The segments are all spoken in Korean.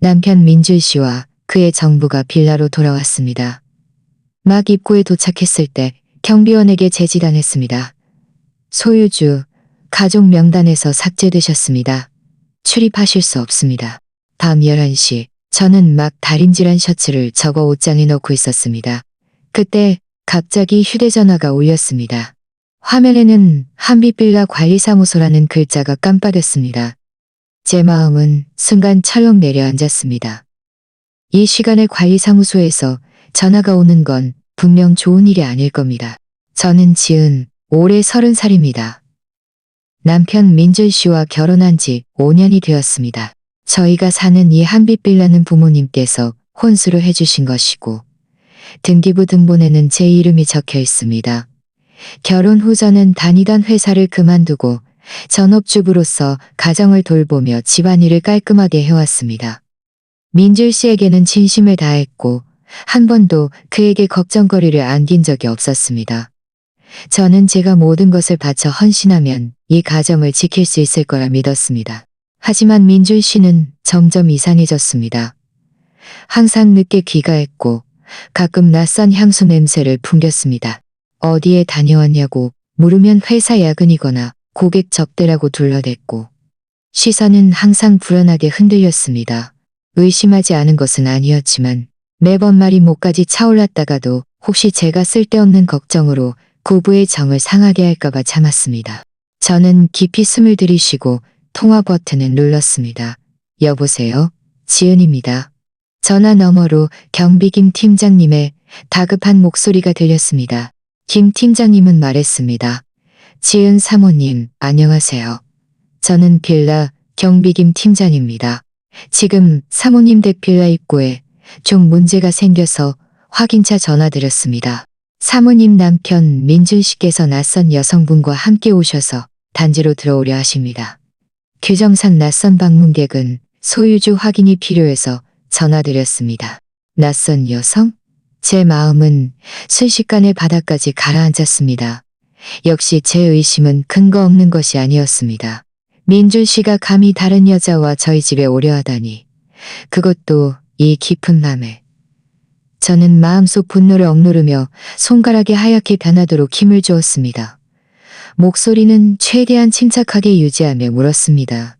남편 민줄 씨와 그의 정부가 빌라로 돌아왔습니다. 막 입구에 도착했을 때 경비원에게 제지당했습니다. 소유주, 가족 명단에서 삭제되셨습니다. 출입하실 수 없습니다. 밤 11시, 저는 막 다림질한 셔츠를 적어 옷장에 넣고 있었습니다. 그때 갑자기 휴대전화가 울렸습니다. 화면에는 한빛빌라 관리사무소라는 글자가 깜빡였습니다. 제 마음은 순간 철렁 내려앉았습니다. 이 시간에 관리사무소에서 전화가 오는 건 분명 좋은 일이 아닐 겁니다. 저는 지은 올해 30살입니다. 남편 민줄 씨와 결혼한 지 5년이 되었습니다. 저희가 사는 이 한빛빌라는 부모님께서 혼수로 해주신 것이고 등기부 등본에는 제 이름이 적혀 있습니다. 결혼 후 저는 다니던 회사를 그만두고 전업주부로서 가정을 돌보며 집안일을 깔끔하게 해왔습니다. 민줄 씨에게는 진심을 다했고 한 번도 그에게 걱정거리를 안긴 적이 없었습니다. 저는 제가 모든 것을 바쳐 헌신하면 이 가정을 지킬 수 있을 거라 믿었습니다. 하지만 민줄 씨는 점점 이상해졌습니다. 항상 늦게 귀가했고 가끔 낯선 향수 냄새를 풍겼습니다. 어디에 다녀왔냐고 물으면 회사 야근이거나 고객 접대라고 둘러댔고 시선은 항상 불안하게 흔들렸습니다. 의심하지 않은 것은 아니었지만 매번 말이 목까지 차올랐다가도 혹시 제가 쓸데없는 걱정으로 부부의 정을 상하게 할까봐 참았습니다. 저는 깊이 숨을 들이쉬고 통화 버튼을 눌렀습니다. 여보세요? 지은입니다. 전화 너머로 경비 김 팀장님의 다급한 목소리가 들렸습니다. 김 팀장님은 말했습니다. 지은 사모님, 안녕하세요. 저는 빌라 경비 김 팀장입니다. 지금 사모님 댁 빌라 입구에 좀 문제가 생겨서 확인차 전화드렸습니다. 사모님 남편 민준 씨께서 낯선 여성분과 함께 오셔서 단지로 들어오려 하십니다. 규정상 낯선 방문객은 소유주 확인이 필요해서 전화드렸습니다. 낯선 여성? 제 마음은 순식간에 바닥까지 가라앉았습니다. 역시 제 의심은 근거 없는 것이 아니었습니다. 민준 씨가 감히 다른 여자와 저희 집에 오려 하다니. 그것도 이 깊은 밤에. 저는 마음속 분노를 억누르며 손가락이 하얗게 변하도록 힘을 주었습니다. 목소리는 최대한 침착하게 유지하며 물었습니다.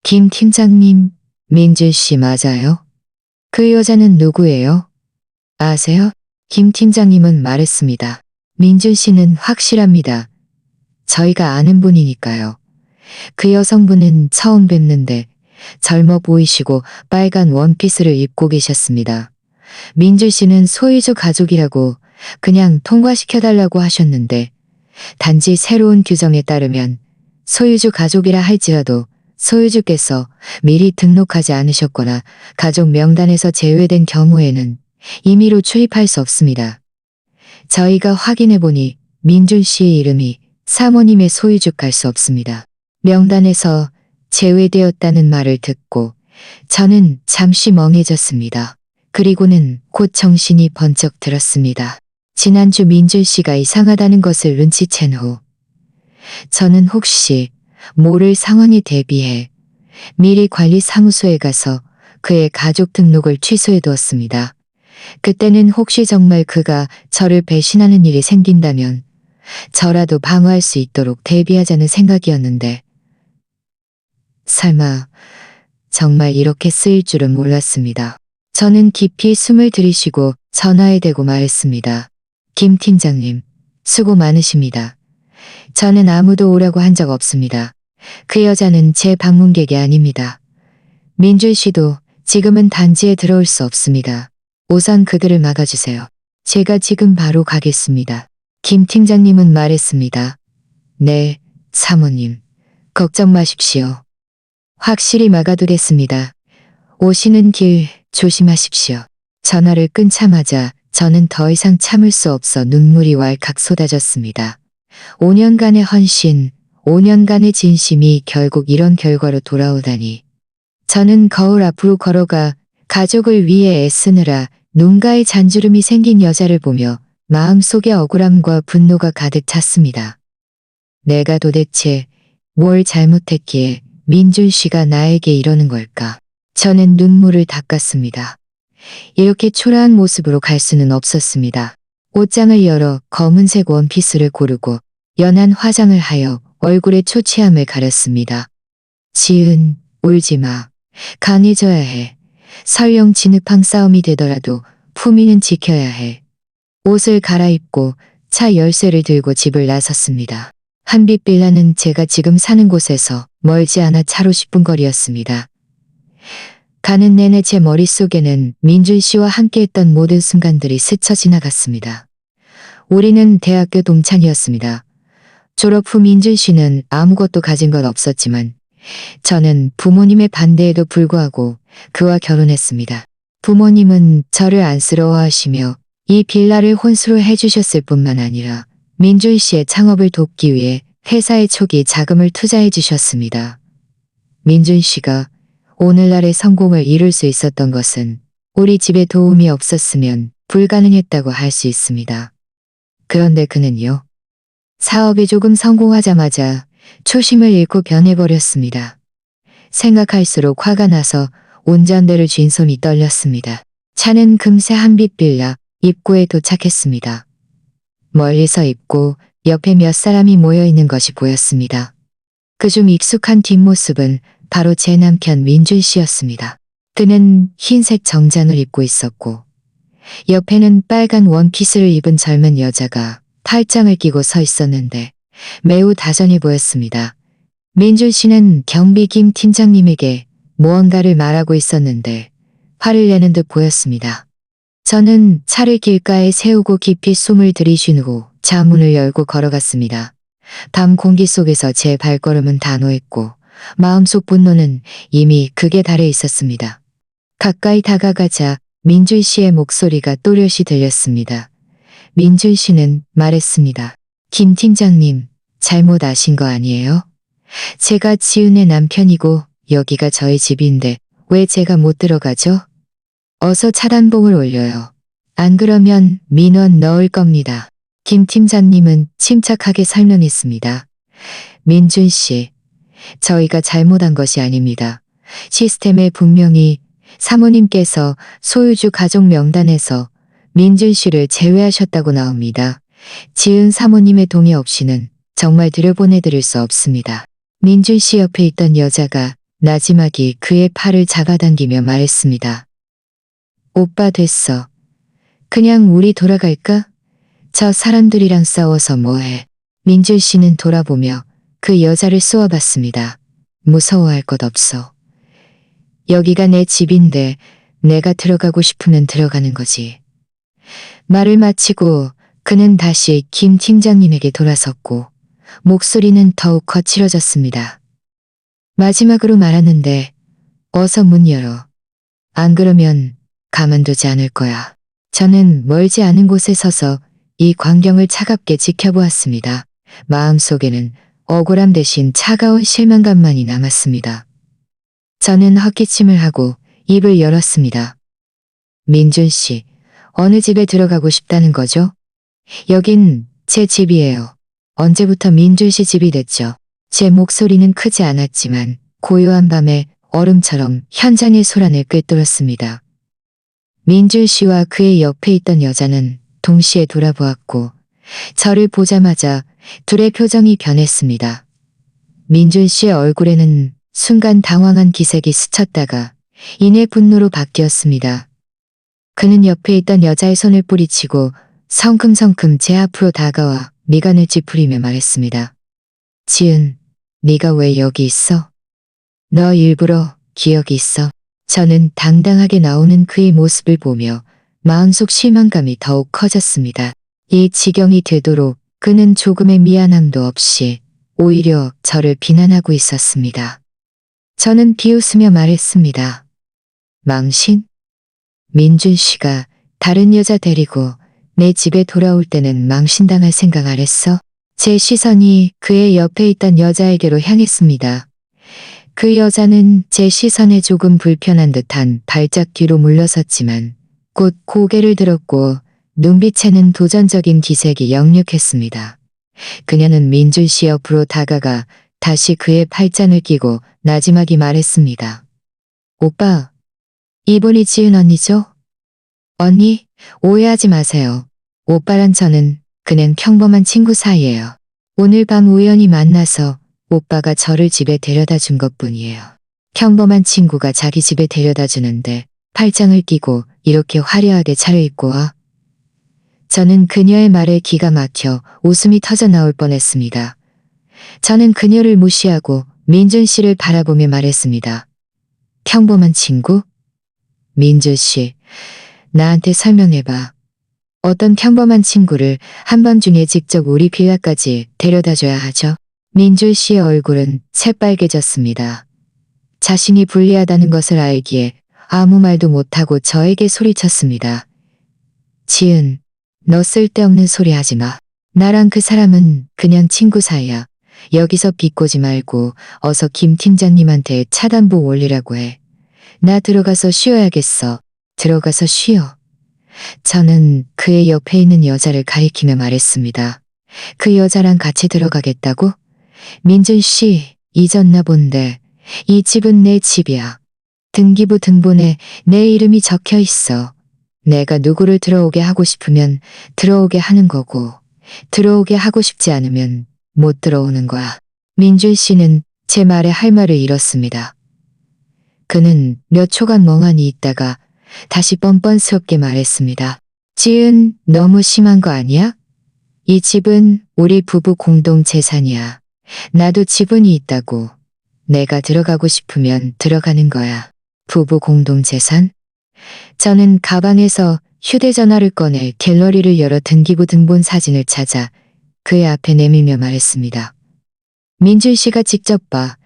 김 팀장님, 민준 씨 맞아요? 그 여자는 누구예요? 아세요? 김 팀장님은 말했습니다. 민준 씨는 확실합니다. 저희가 아는 분이니까요. 그 여성분은 처음 뵙는데 젊어 보이시고 빨간 원피스를 입고 계셨습니다. 민준 씨는 소유주 가족이라고 그냥 통과시켜달라고 하셨는데 단지 새로운 규정에 따르면 소유주 가족이라 할지라도 소유주께서 미리 등록하지 않으셨거나 가족 명단에서 제외된 경우에는 임의로 출입할 수 없습니다. 저희가 확인해보니 민준 씨의 이름이 사모님의 소유주일 수 없습니다. 명단에서 제외되었다는 말을 듣고 저는 잠시 멍해졌습니다. 그리고는 곧 정신이 번쩍 들었습니다. 지난주 민준 씨가 이상하다는 것을 눈치챈 후 저는 혹시 모를 상황에 대비해 미리 관리사무소에 가서 그의 가족 등록을 취소해 두었습니다. 그때는 혹시 정말 그가 저를 배신하는 일이 생긴다면 저라도 방어할 수 있도록 대비하자는 생각이었는데 설마 정말 이렇게 쓰일 줄은 몰랐습니다. 저는 깊이 숨을 들이쉬고 전화에 대고 말했습니다. 김 팀장님, 수고 많으십니다. 저는 아무도 오라고 한 적 없습니다. 그 여자는 제 방문객이 아닙니다. 민준 씨도 지금은 단지에 들어올 수 없습니다. 우선 그들을 막아주세요. 제가 지금 바로 가겠습니다. 김 팀장님은 말했습니다. 네, 사모님. 걱정 마십시오. 확실히 막아두겠습니다. 오시는 길 조심하십시오. 전화를 끊자마자 저는 더 이상 참을 수 없어 눈물이 왈칵 쏟아졌습니다. 5년간의 헌신, 5년간의 진심이 결국 이런 결과로 돌아오다니. 저는 거울 앞으로 걸어가 가족을 위해 애쓰느라 눈가에 잔주름이 생긴 여자를 보며 마음속에 억울함과 분노가 가득 찼습니다. 내가 도대체 뭘 잘못했기에 민준 씨가 나에게 이러는 걸까? 저는 눈물을 닦았습니다. 이렇게 초라한 모습으로 갈 수는 없었습니다. 옷장을 열어 검은색 원피스를 고르고 연한 화장을 하여 얼굴에 초췌함을 가렸습니다. 지은, 울지 마. 강해져야 해. 설령 진흙탕 싸움이 되더라도 품위는 지켜야 해. 옷을 갈아입고 차 열쇠를 들고 집을 나섰습니다. 한빛 빌라는 제가 지금 사는 곳에서 멀지 않아 차로 10분 거리였습니다. 가는 내내 제 머릿속에는 민준 씨와 함께했던 모든 순간들이 스쳐 지나갔습니다. 우리는 대학교 동창이었습니다. 졸업 후 민준 씨는 아무것도 가진 건 없었지만 저는 부모님의 반대에도 불구하고 그와 결혼했습니다. 부모님은 저를 안쓰러워하시며 이 빌라를 혼수로 해주셨을 뿐만 아니라 민준 씨의 창업을 돕기 위해 회사의 초기 자금을 투자해 주셨습니다. 민준 씨가 오늘날의 성공을 이룰 수 있었던 것은 우리 집의 도움이 없었으면 불가능했다고 할 수 있습니다. 그런데 그는요. 사업이 조금 성공하자마자 초심을 잃고 변해버렸습니다. 생각할수록 화가 나서 운전대를 쥔 손이 떨렸습니다. 차는 금세 한빛 빌라 입구에 도착했습니다. 멀리서 입고 옆에 몇 사람이 모여 있는 것이 보였습니다. 그중 익숙한 뒷모습은 바로 제 남편 민준 씨였습니다. 그는 흰색 정장을 입고 있었고 옆에는 빨간 원피스를 입은 젊은 여자가 팔짱을 끼고 서 있었는데 매우 다정해 보였습니다. 민준 씨는 경비 김 팀장님에게 무언가를 말하고 있었는데 화를 내는 듯 보였습니다. 저는 차를 길가에 세우고 깊이 숨을 들이쉰 후 차문을 열고 걸어갔습니다. 밤 공기 속에서 제 발걸음은 단호했고 마음속 분노는 이미 극에 달해 있었습니다. 가까이 다가가자 민준 씨의 목소리가 또렷이 들렸습니다. 민준 씨는 말했습니다. 김 팀장님, 잘못 아신 거 아니에요? 제가 지은의 남편이고 여기가 저희 집인데 왜 제가 못 들어가죠? 어서 차단봉을 올려요. 안 그러면 민원 넣을 겁니다. 김 팀장님은 침착하게 설명했습니다. 민준 씨, 저희가 잘못한 것이 아닙니다. 시스템에 분명히 사모님께서 소유주 가족 명단에서 민준 씨를 제외하셨다고 나옵니다. 지은 사모님의 동의 없이는 정말 들여보내드릴 수 없습니다. 민준 씨 옆에 있던 여자가 나지막이 그의 팔을 잡아당기며 말했습니다. 오빠 됐어. 그냥 우리 돌아갈까? 저 사람들이랑 싸워서 뭐해. 민준 씨는 돌아보며 그 여자를 쏘아봤습니다. 무서워할 것 없어. 여기가 내 집인데 내가 들어가고 싶으면 들어가는 거지. 말을 마치고 그는 다시 김 팀장님에게 돌아섰고 목소리는 더욱 거칠어졌습니다. 마지막으로 말하는데 어서 문 열어. 안 그러면 가만두지 않을 거야. 저는 멀지 않은 곳에 서서 이 광경을 차갑게 지켜보았습니다. 마음속에는 억울함 대신 차가운 실망감만이 남았습니다. 저는 헛기침을 하고 입을 열었습니다. 민준 씨, 어느 집에 들어가고 싶다는 거죠? 여긴 제 집이에요. 언제부터 민준 씨 집이 됐죠? 제 목소리는 크지 않았지만 고요한 밤에 얼음처럼 현장의 소란을 꿰뚫었습니다. 민준 씨와 그의 옆에 있던 여자는 동시에 돌아보았고 저를 보자마자 둘의 표정이 변했습니다. 민준 씨의 얼굴에는 순간 당황한 기색이 스쳤다가 이내 분노로 바뀌었습니다. 그는 옆에 있던 여자의 손을 뿌리치고 성큼성큼 제 앞으로 다가와 미간을 찌푸리며 말했습니다. 지은, 네가 왜 여기 있어? 너 일부러 기억이 있어. 저는 당당하게 나오는 그의 모습을 보며 마음속 실망감이 더욱 커졌습니다. 이 지경이 되도록 그는 조금의 미안함도 없이 오히려 저를 비난하고 있었습니다. 저는 비웃으며 말했습니다. 망신? 민준 씨가 다른 여자 데리고 내 집에 돌아올 때는 망신당할 생각 안 했어? 제 시선이 그의 옆에 있던 여자에게로 향했습니다. 그 여자는 제 시선에 조금 불편한 듯한 발작 뒤로 물러섰지만 곧 고개를 들었고 눈빛에는 도전적인 기색이 역력했습니다. 그녀는 민준 씨 옆으로 다가가 다시 그의 팔짱을 끼고 나지막이 말했습니다. 오빠, 이분이 지은 언니죠? 언니, 오해하지 마세요. 오빠랑 저는 그냥 평범한 친구 사이예요. 오늘 밤 우연히 만나서 오빠가 저를 집에 데려다 준 것뿐이에요. 평범한 친구가 자기 집에 데려다 주는데 팔짱을 끼고 이렇게 화려하게 차려입고 와. 저는 그녀의 말에 기가 막혀 웃음이 터져 나올 뻔했습니다. 저는 그녀를 무시하고 민준 씨를 바라보며 말했습니다. 평범한 친구? 민준 씨, 나한테 설명해봐. 어떤 평범한 친구를 한밤중에 직접 우리 빌라까지 데려다 줘야 하죠? 민준 씨의 얼굴은 새빨개졌습니다. 자신이 불리하다는 것을 알기에 아무 말도 못하고 저에게 소리쳤습니다. 지은, 너 쓸데없는 소리 하지 마. 나랑 그 사람은 그냥 친구 사이야. 여기서 비꼬지 말고 어서 김 팀장님한테 차단보 올리라고 해. 나 들어가서 쉬어야겠어. 들어가서 쉬어. 저는 그의 옆에 있는 여자를 가리키며 말했습니다. 그 여자랑 같이 들어가겠다고? 민준 씨, 잊었나 본데 이 집은 내 집이야. 등기부 등본에 내 이름이 적혀 있어. 내가 누구를 들어오게 하고 싶으면 들어오게 하는 거고 들어오게 하고 싶지 않으면 못 들어오는 거야. 민준 씨는 제 말에 할 말을 잃었습니다. 그는 몇 초간 멍하니 있다가 다시 뻔뻔스럽게 말했습니다. 지은, 너무 심한 거 아니야? 이 집은 우리 부부 공동 재산이야. 나도 지분이 있다고. 내가 들어가고 싶으면 들어가는 거야. 부부 공동 재산? 저는 가방에서 휴대전화를 꺼내 갤러리를 열어 등기부 등본 사진을 찾아 그의 앞에 내밀며 말했습니다. 민준 씨가 직접 봐.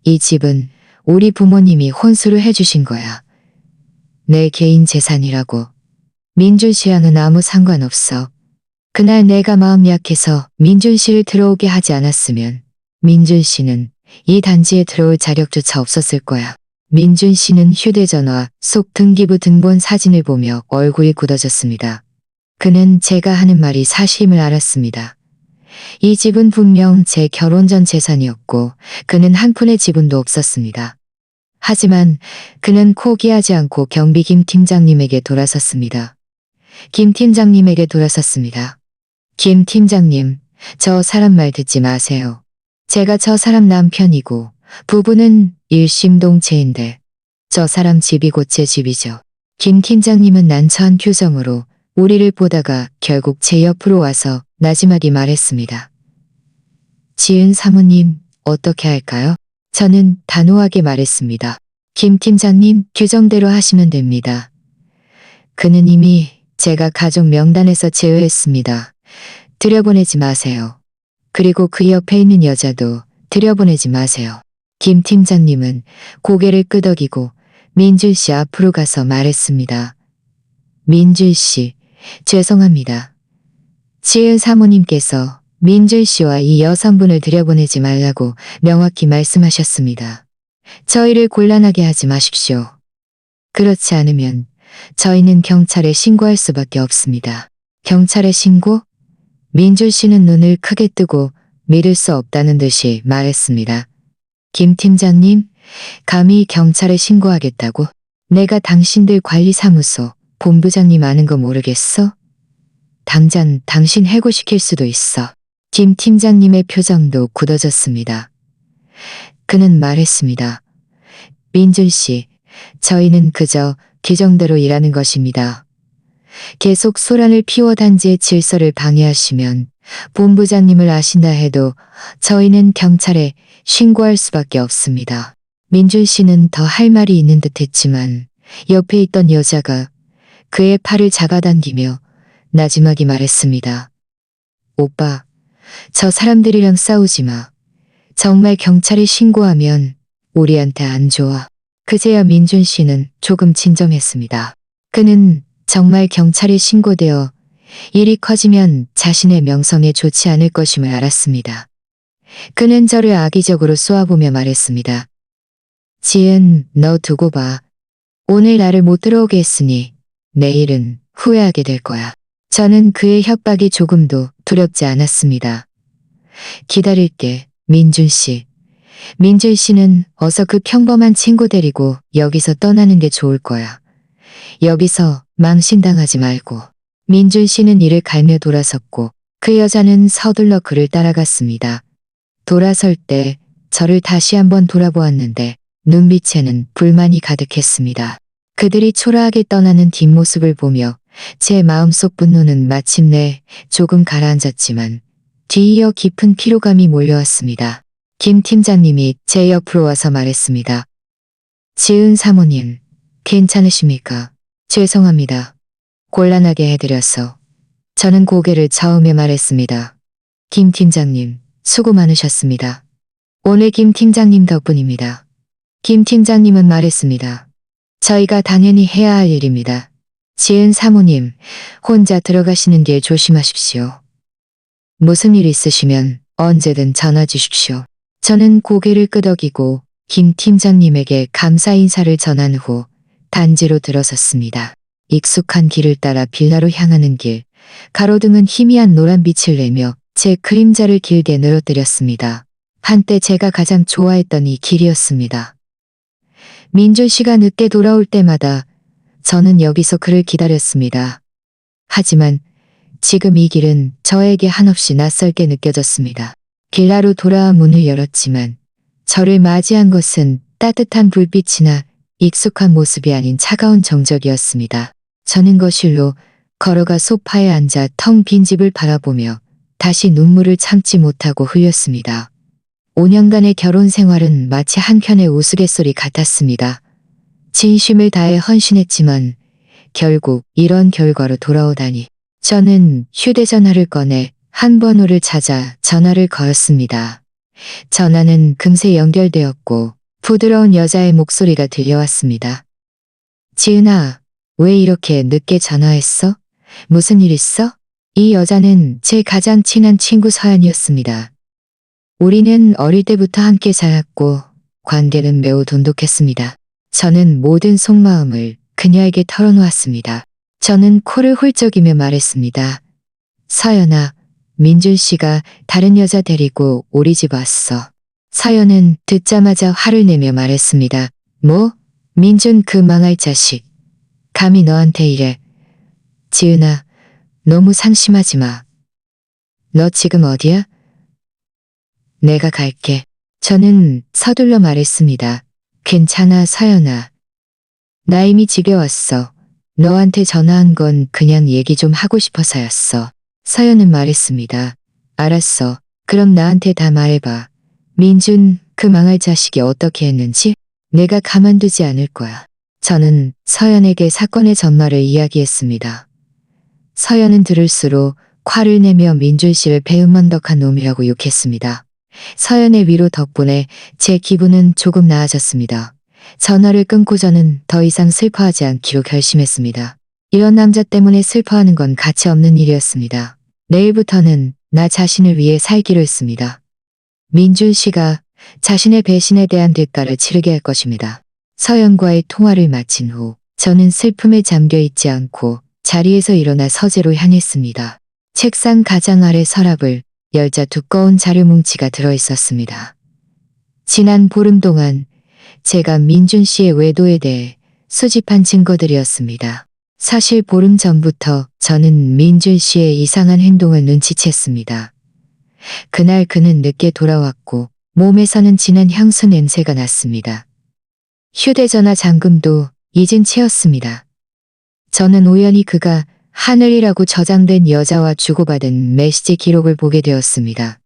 이 집은 우리 부모님이 혼수를 해주신 거야. 내 개인 재산이라고. 민준 씨와는 아무 상관없어. 그날 내가 마음 약해서 민준 씨를 들어오게 하지 않았으면 민준 씨는 이 단지에 들어올 자격조차 없었을 거야. 민준 씨는 휴대전화 속 등기부 등본 사진을 보며 얼굴이 굳어졌습니다. 그는 제가 하는 말이 사실임을 알았습니다. 이 집은 분명 제 결혼 전 재산이었고 그는 한 푼의 지분도 없었습니다. 하지만 그는 포기하지 않고 경비 김 팀장님에게 돌아섰습니다. 김 팀장님에게 돌아섰습니다. 김 팀장님, 저 사람 말 듣지 마세요. 제가 저 사람 남편이고 부부는 일심동체인데 저 사람 집이 곧 제 집이죠. 김 팀장님은 난처한 표정으로 우리를 보다가 결국 제 옆으로 와서 나지막이 말했습니다. 지은 사모님, 어떻게 할까요? 저는 단호하게 말했습니다. 김 팀장님, 규정대로 하시면 됩니다. 그는 이미 제가 가족 명단에서 제외했습니다. 들여보내지 마세요. 그리고 그 옆에 있는 여자도 들여보내지 마세요. 김 팀장님은 고개를 끄덕이고 민준 씨 앞으로 가서 말했습니다. 민준 씨, 죄송합니다. 지은 사모님께서 민준 씨와 이 여성분을 들여보내지 말라고 명확히 말씀하셨습니다. 저희를 곤란하게 하지 마십시오. 그렇지 않으면 저희는 경찰에 신고할 수밖에 없습니다. 경찰에 신고? 민준 씨는 눈을 크게 뜨고 믿을 수 없다는 듯이 말했습니다. 김 팀장님, 감히 경찰에 신고하겠다고? 내가 당신들 관리사무소 본부장님 아는 거 모르겠어? 당장 당신 해고시킬 수도 있어. 김 팀장님의 표정도 굳어졌습니다. 그는 말했습니다. 민준 씨, 저희는 그저 규정대로 일하는 것입니다. 계속 소란을 피워 단지의 질서를 방해하시면 본부장님을 아신다 해도 저희는 경찰에 신고할 수밖에 없습니다. 민준 씨는 더 할 말이 있는 듯 했지만 옆에 있던 여자가 그의 팔을 잡아당기며 나지막이 말했습니다. 오빠, 저 사람들이랑 싸우지 마. 정말 경찰에 신고하면 우리한테 안 좋아. 그제야 민준 씨는 조금 진정했습니다. 그는 정말 경찰에 신고되어 일이 커지면 자신의 명성에 좋지 않을 것임을 알았습니다. 그는 저를 악의적으로 쏘아보며 말했습니다. 지은, 너 두고 봐. 오늘 나를 못 들어오게 했으니 내일은 후회하게 될 거야. 저는 그의 협박이 조금도 두렵지 않았습니다. 기다릴게, 민준 씨. 민준 씨는 어서 그 평범한 친구 데리고 여기서 떠나는 게 좋을 거야. 여기서 망신당하지 말고. 민준 씨는 이를 갈며 돌아섰고 그 여자는 서둘러 그를 따라갔습니다. 돌아설 때 저를 다시 한번 돌아보았는데 눈빛에는 불만이 가득했습니다. 그들이 초라하게 떠나는 뒷모습을 보며 제 마음속 분노는 마침내 조금 가라앉았지만 뒤이어 깊은 피로감이 몰려왔습니다. 김 팀장님이 제 옆으로 와서 말했습니다. 지은 사모님, 괜찮으십니까? 죄송합니다. 곤란하게 해드려서. 저는 고개를 저으며 말했습니다. 김 팀장님, 수고 많으셨습니다. 오늘 김 팀장님 덕분입니다. 김 팀장님은 말했습니다. 저희가 당연히 해야 할 일입니다. 지은 사모님, 혼자 들어가시는 길 조심하십시오. 무슨 일 있으시면 언제든 전화 주십시오. 저는 고개를 끄덕이고 김 팀장님에게 감사 인사를 전한 후 단지로 들어섰습니다. 익숙한 길을 따라 빌라로 향하는 길, 가로등은 희미한 노란빛을 내며 제 그림자를 길게 늘어뜨렸습니다. 한때 제가 가장 좋아했던 이 길이었습니다. 민준 씨가 늦게 돌아올 때마다 저는 여기서 그를 기다렸습니다. 하지만 지금 이 길은 저에게 한없이 낯설게 느껴졌습니다. 빌라로 돌아와 문을 열었지만 저를 맞이한 것은 따뜻한 불빛이나 익숙한 모습이 아닌 차가운 정적이었습니다. 저는 거실로 걸어가 소파에 앉아 텅 빈 집을 바라보며 다시 눈물을 참지 못하고 흘렸습니다. 5년간의 결혼 생활은 마치 한편의 우스갯소리 같았습니다. 진심을 다해 헌신했지만 결국 이런 결과로 돌아오다니. 저는 휴대전화를 꺼내 한 번호를 찾아 전화를 걸었습니다. 전화는 금세 연결되었고 부드러운 여자의 목소리가 들려왔습니다. 지은아, 왜 이렇게 늦게 전화했어? 무슨 일 있어? 이 여자는 제 가장 친한 친구 서연이었습니다. 우리는 어릴 때부터 함께 살았고 관계는 매우 돈독했습니다. 저는 모든 속마음을 그녀에게 털어놓았습니다. 저는 코를 훌쩍이며 말했습니다. 서연아, 민준 씨가 다른 여자 데리고 우리 집 왔어. 서연은 듣자마자 화를 내며 말했습니다. 뭐? 민준 그 망할 자식. 감히 너한테 이래. 지은아, 너무 상심하지 마. 너 지금 어디야? 내가 갈게. 저는 서둘러 말했습니다. 괜찮아, 서연아. 나 이미 집에 왔어. 너한테 전화한 건 그냥 얘기 좀 하고 싶어서였어. 서연은 말했습니다. 알았어. 그럼 나한테 다 말해봐. 민준, 그 망할 자식이 어떻게 했는지 내가 가만두지 않을 거야. 저는 서연에게 사건의 전말을 이야기했습니다. 서연은 들을수록 화를 내며 민준 씨를 배은망덕한 놈이라고 욕했습니다. 서연의 위로 덕분에 제 기분은 조금 나아졌습니다. 전화를 끊고 저는 더 이상 슬퍼하지 않기로 결심했습니다. 이런 남자 때문에 슬퍼하는 건 가치 없는 일이었습니다. 내일부터는 나 자신을 위해 살기로 했습니다. 민준 씨가 자신의 배신에 대한 대가를 치르게 할 것입니다. 서연과의 통화를 마친 후 저는 슬픔에 잠겨 있지 않고 자리에서 일어나 서재로 향했습니다. 책상 가장 아래 서랍을 열자 두꺼운 자료 뭉치가 들어있었습니다. 지난 보름 동안 제가 민준 씨의 외도에 대해 수집한 증거들이었습니다. 사실 보름 전부터 저는 민준 씨의 이상한 행동을 눈치챘습니다. 그날 그는 늦게 돌아왔고 몸에서는 진한 향수 냄새가 났습니다. 휴대전화 잠금도 잊은 채였습니다. 저는 우연히 그가 하늘이라고 저장된 여자와 주고받은 메시지 기록을 보게 되었습니다.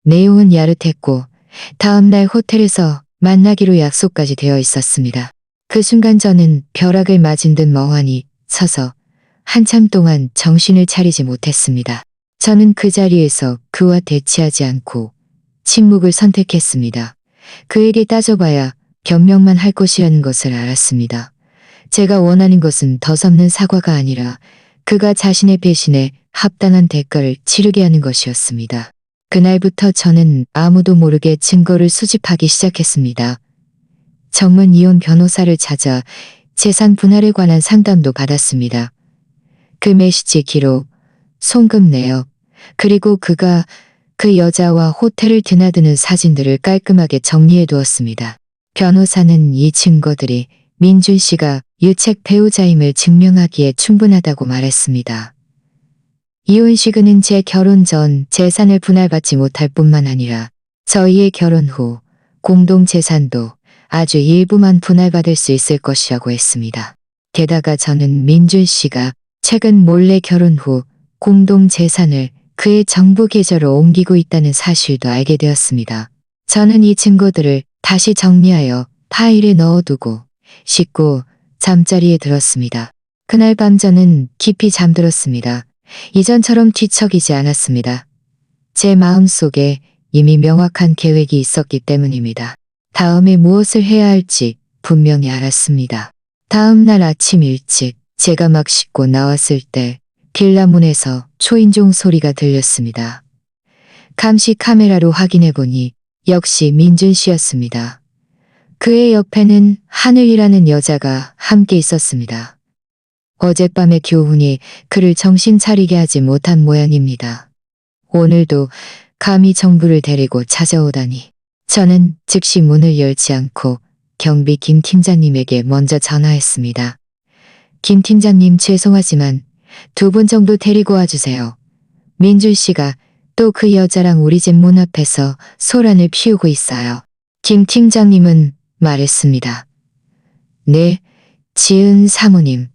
내용은 야릇했고 다음날 호텔에서 만나기로 약속까지 되어 있었습니다. 그 순간 저는 벼락을 맞은 듯 멍하니 서서 한참 동안 정신을 차리지 못했습니다. 저는 그 자리에서 그와 대치하지 않고 침묵을 선택했습니다. 그에게 따져봐야 변명만 할 것이라는 것을 알았습니다. 제가 원하는 것은 더섭는 사과가 아니라 그가 자신의 배신에 합당한 대가를 치르게 하는 것이었습니다. 그날부터 저는 아무도 모르게 증거를 수집하기 시작했습니다. 전문 이혼 변호사를 찾아 재산 분할에 관한 상담도 받았습니다. 그 메시지 기록, 송금 내역, 그리고 그가 그 여자와 호텔을 드나드는 사진들을 깔끔하게 정리해 두었습니다. 변호사는 이 증거들이 민준 씨가 유책 배우자임을 증명하기에 충분하다고 말했습니다. 이혼식은 제 결혼 전 재산을 분할받지 못할 뿐만 아니라 저희의 결혼 후 공동 재산도 아주 일부만 분할받을 수 있을 것이라고 했습니다. 게다가 저는 민준 씨가 최근 몰래 결혼 후 공동 재산을 그의 정부 계좌로 옮기고 있다는 사실도 알게 되었습니다. 저는 이 증거들을 다시 정리하여 파일에 넣어두고 씻고 잠자리에 들었습니다. 그날 밤 저는 깊이 잠들었습니다. 이전처럼 뒤척이지 않았습니다. 제 마음속에 이미 명확한 계획이 있었기 때문입니다. 다음에 무엇을 해야 할지 분명히 알았습니다. 다음 날 아침 일찍 제가 막 씻고 나왔을 때 빌라 문에서 초인종 소리가 들렸습니다. 감시 카메라로 확인해 보니 역시 민준 씨였습니다. 그의 옆에는 하늘이라는 여자가 함께 있었습니다. 어젯밤의 교훈이 그를 정신 차리게 하지 못한 모양입니다. 오늘도 감히 정부를 데리고 찾아오다니. 저는 즉시 문을 열지 않고 경비 김 팀장님에게 먼저 전화했습니다. 김 팀장님 죄송하지만 2분 정도 데리고 와주세요. 민준 씨가 또 그 여자랑 우리 집 문 앞에서 소란을 피우고 있어요. 김 팀장님은 말했습니다. 네, 지은 사모님.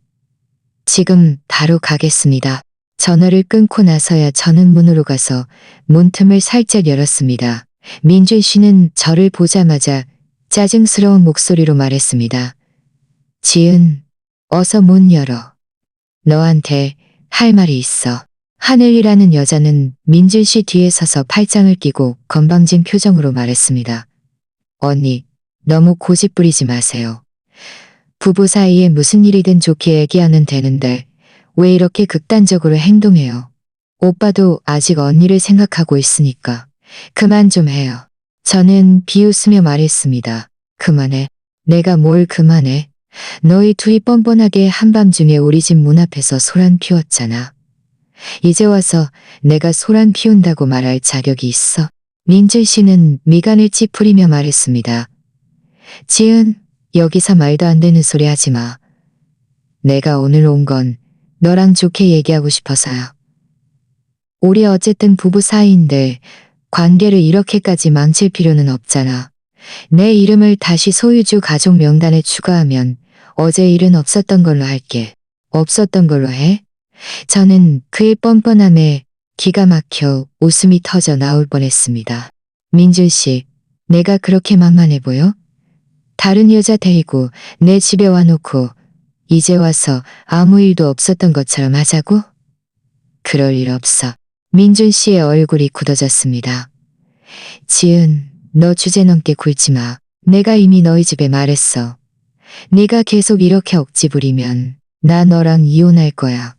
지금 바로 가겠습니다. 전화를 끊고 나서야 저는 문으로 가서 문틈을 살짝 열었습니다. 민준 씨는 저를 보자마자 짜증스러운 목소리로 말했습니다. 지은, 어서 문 열어. 너한테 할 말이 있어. 하늘이라는 여자는 민준 씨 뒤에 서서 팔짱을 끼고 건방진 표정으로 말했습니다. 언니, 너무 고집 부리지 마세요. 부부 사이에 무슨 일이든 좋게 얘기하면 되는데 왜 이렇게 극단적으로 행동해요? 오빠도 아직 언니를 생각하고 있으니까 그만 좀 해요. 저는 비웃으며 말했습니다. 그만해. 내가 뭘 그만해. 너희 둘이 뻔뻔하게 한밤중에 우리 집 문 앞에서 소란 피웠잖아. 이제 와서 내가 소란 피운다고 말할 자격이 있어? 민준 씨는 미간을 찌푸리며 말했습니다. 지은, 여기서 말도 안 되는 소리 하지 마. 내가 오늘 온 건 너랑 좋게 얘기하고 싶어서요. 우리 어쨌든 부부 사이인데 관계를 이렇게까지 망칠 필요는 없잖아. 내 이름을 다시 소유주 가족 명단에 추가하면 어제 일은 없었던 걸로 할게. 없었던 걸로 해? 저는 그의 뻔뻔함에 기가 막혀 웃음이 터져 나올 뻔했습니다. 민준 씨, 내가 그렇게 만만해 보여? 다른 여자 데리고 내 집에 와놓고 이제 와서 아무 일도 없었던 것처럼 하자고? 그럴 일 없어. 민준 씨의 얼굴이 굳어졌습니다. 지은, 너 주제넘게 굴지 마. 내가 이미 너희 집에 말했어. 네가 계속 이렇게 억지 부리면 나 너랑 이혼할 거야.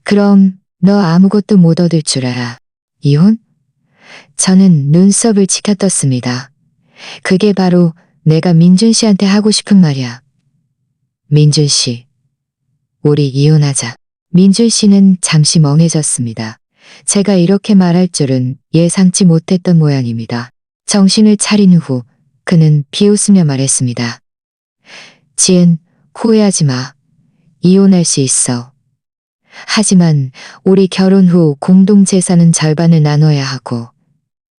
그럼 너 아무것도 못 얻을 줄 알아. 이혼? 저는 눈썹을 치켜떴습니다. 그게 바로 내가 민준 씨한테 하고 싶은 말이야. 민준 씨, 우리 이혼하자. 민준 씨는 잠시 멍해졌습니다. 제가 이렇게 말할 줄은 예상치 못했던 모양입니다. 정신을 차린 후 그는 비웃으며 말했습니다. 지은, 후회하지 마. 이혼할 수 있어. 하지만 우리 결혼 후 공동재산은 절반을 나눠야 하고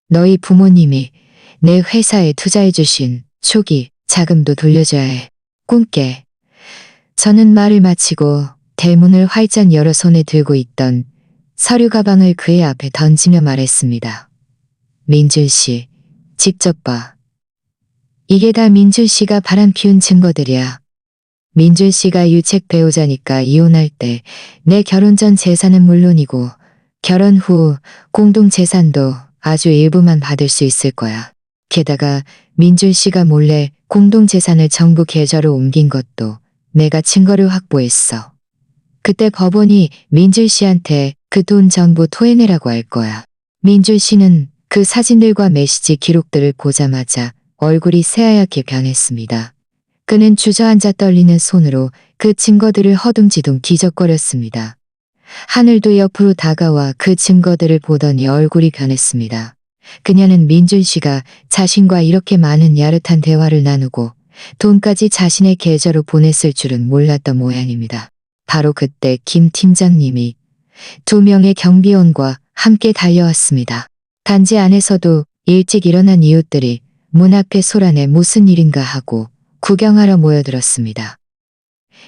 너희 부모님이 내 회사에 투자해 주신 초기 자금도 돌려줘야 해. 꿈깨. 저는 말을 마치고 대문을 활짝 열어 손에 들고 있던 서류 가방을 그의 앞에 던지며 말했습니다. 민준 씨, 직접 봐. 이게 다 민준 씨가 바람피운 증거들이야. 민준 씨가 유책 배우자니까 이혼할 때 내 결혼 전 재산은 물론이고 결혼 후 공동 재산도 아주 일부만 받을 수 있을 거야. 게다가 민준 씨가 몰래 공동 재산을 정부 계좌로 옮긴 것도 내가 증거를 확보했어. 그때 법원이 민준 씨한테 그 돈 전부 토해내라고 할 거야. 민준 씨는 그 사진들과 메시지 기록들을 보자마자 얼굴이 새하얗게 변했습니다. 그는 주저앉아 떨리는 손으로 그 증거들을 허둥지둥 뒤적거렸습니다. 하늘도 옆으로 다가와 그 증거들을 보더니 얼굴이 변했습니다. 그녀는 민준 씨가 자신과 이렇게 많은 야릇한 대화를 나누고 돈까지 자신의 계좌로 보냈을 줄은 몰랐던 모양입니다. 바로 그때 김 팀장님이 2명의 경비원과 함께 달려왔습니다. 단지 안에서도 일찍 일어난 이웃들이 문 앞에 소란에 무슨 일인가 하고 구경하러 모여들었습니다.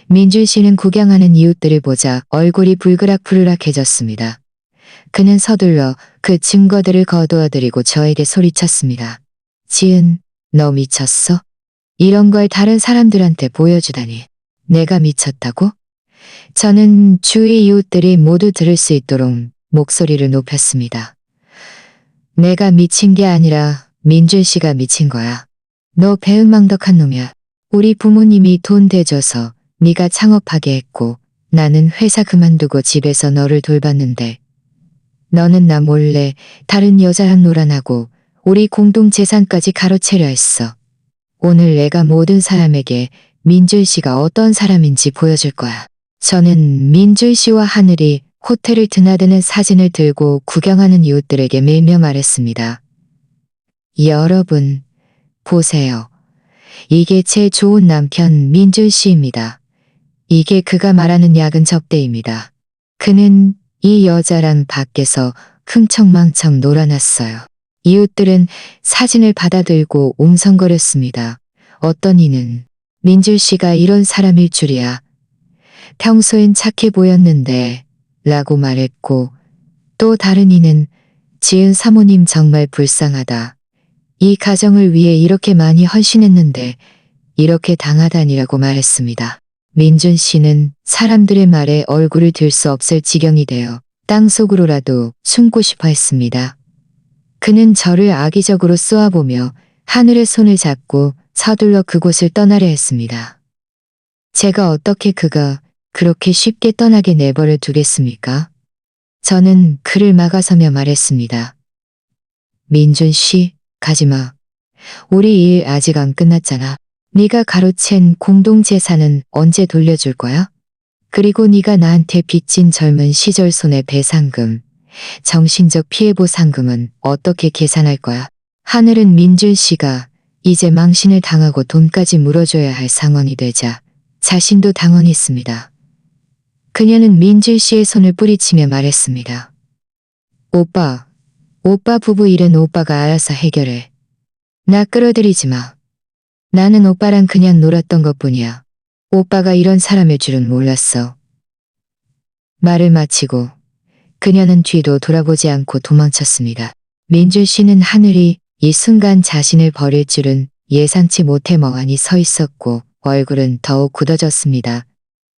민준 씨는 구경하는 이웃들을 보자 얼굴이 불그락불락해졌습니다. 그는 서둘러 그 증거들을 거두어들이고 저에게 소리쳤습니다. 지은, 너 미쳤어? 이런 걸 다른 사람들한테 보여주다니. 내가 미쳤다고? 저는 주위 이웃들이 모두 들을 수 있도록 목소리를 높였습니다. 내가 미친 게 아니라 민준 씨가 미친 거야. 너 배은망덕한 놈이야. 우리 부모님이 돈 대줘서 네가 창업하게 했고 나는 회사 그만두고 집에서 너를 돌봤는데 너는 나 몰래 다른 여자랑 놀아나고 우리 공동 재산까지 가로채려 했어. 오늘 내가 모든 사람에게 민준 씨가 어떤 사람인지 보여줄 거야. 저는 민준 씨와 하늘이 호텔을 드나드는 사진을 들고 구경하는 이웃들에게 밀며 말했습니다. 여러분, 보세요. 이게 제 좋은 남편 민준 씨입니다. 이게 그가 말하는 야근 접대입니다. 그는 이 여자랑 밖에서 흥청망청 놀아났어요. 이웃들은 사진을 받아들고 웅성거렸습니다. 어떤 이는 민준 씨가 이런 사람일 줄이야. 평소엔 착해 보였는데 라고 말했고 또 다른 이는 지은 사모님 정말 불쌍하다. 이 가정을 위해 이렇게 많이 헌신했는데 이렇게 당하다니라고 말했습니다. 민준 씨는 사람들의 말에 얼굴을 들 수 없을 지경이 되어 땅속으로라도 숨고 싶어 했습니다. 그는 저를 악의적으로 쏘아보며 하늘의 손을 잡고 서둘러 그곳을 떠나려 했습니다. 제가 어떻게 그가 그렇게 쉽게 떠나게 내버려 두겠습니까? 저는 그를 막아서며 말했습니다. 민준 씨, 가지마. 우리 일 아직 안 끝났잖아. 네가 가로챈 공동재산은 언제 돌려줄 거야? 그리고 네가 나한테 빚진 젊은 시절 손해 배상금, 정신적 피해 보상금은 어떻게 계산할 거야? 하늘은 민준 씨가 이제 망신을 당하고 돈까지 물어줘야 할 상황이 되자 자신도 당황했습니다. 그녀는 민준 씨의 손을 뿌리치며 말했습니다. 오빠 부부 일은 오빠가 알아서 해결해. 나 끌어들이지 마. 나는 오빠랑 그냥 놀았던 것뿐이야. 오빠가 이런 사람일 줄은 몰랐어. 말을 마치고 그녀는 뒤도 돌아보지 않고 도망쳤습니다. 민준 씨는 하늘이 이 순간 자신을 버릴 줄은 예상치 못해 멍하니 서 있었고 얼굴은 더욱 굳어졌습니다.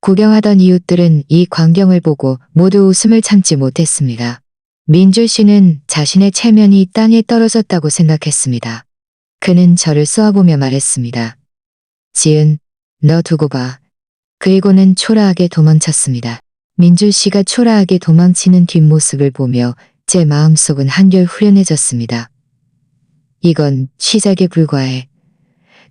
구경하던 이웃들은 이 광경을 보고 모두 웃음을 참지 못했습니다. 민준 씨는 자신의 체면이 땅에 떨어졌다고 생각했습니다. 그는 저를 쏘아보며 말했습니다. 지은, 너 두고 봐. 그리고는 초라하게 도망쳤습니다. 민준 씨가 초라하게 도망치는 뒷모습을 보며 제 마음속은 한결 후련해졌습니다. 이건 시작에 불과해.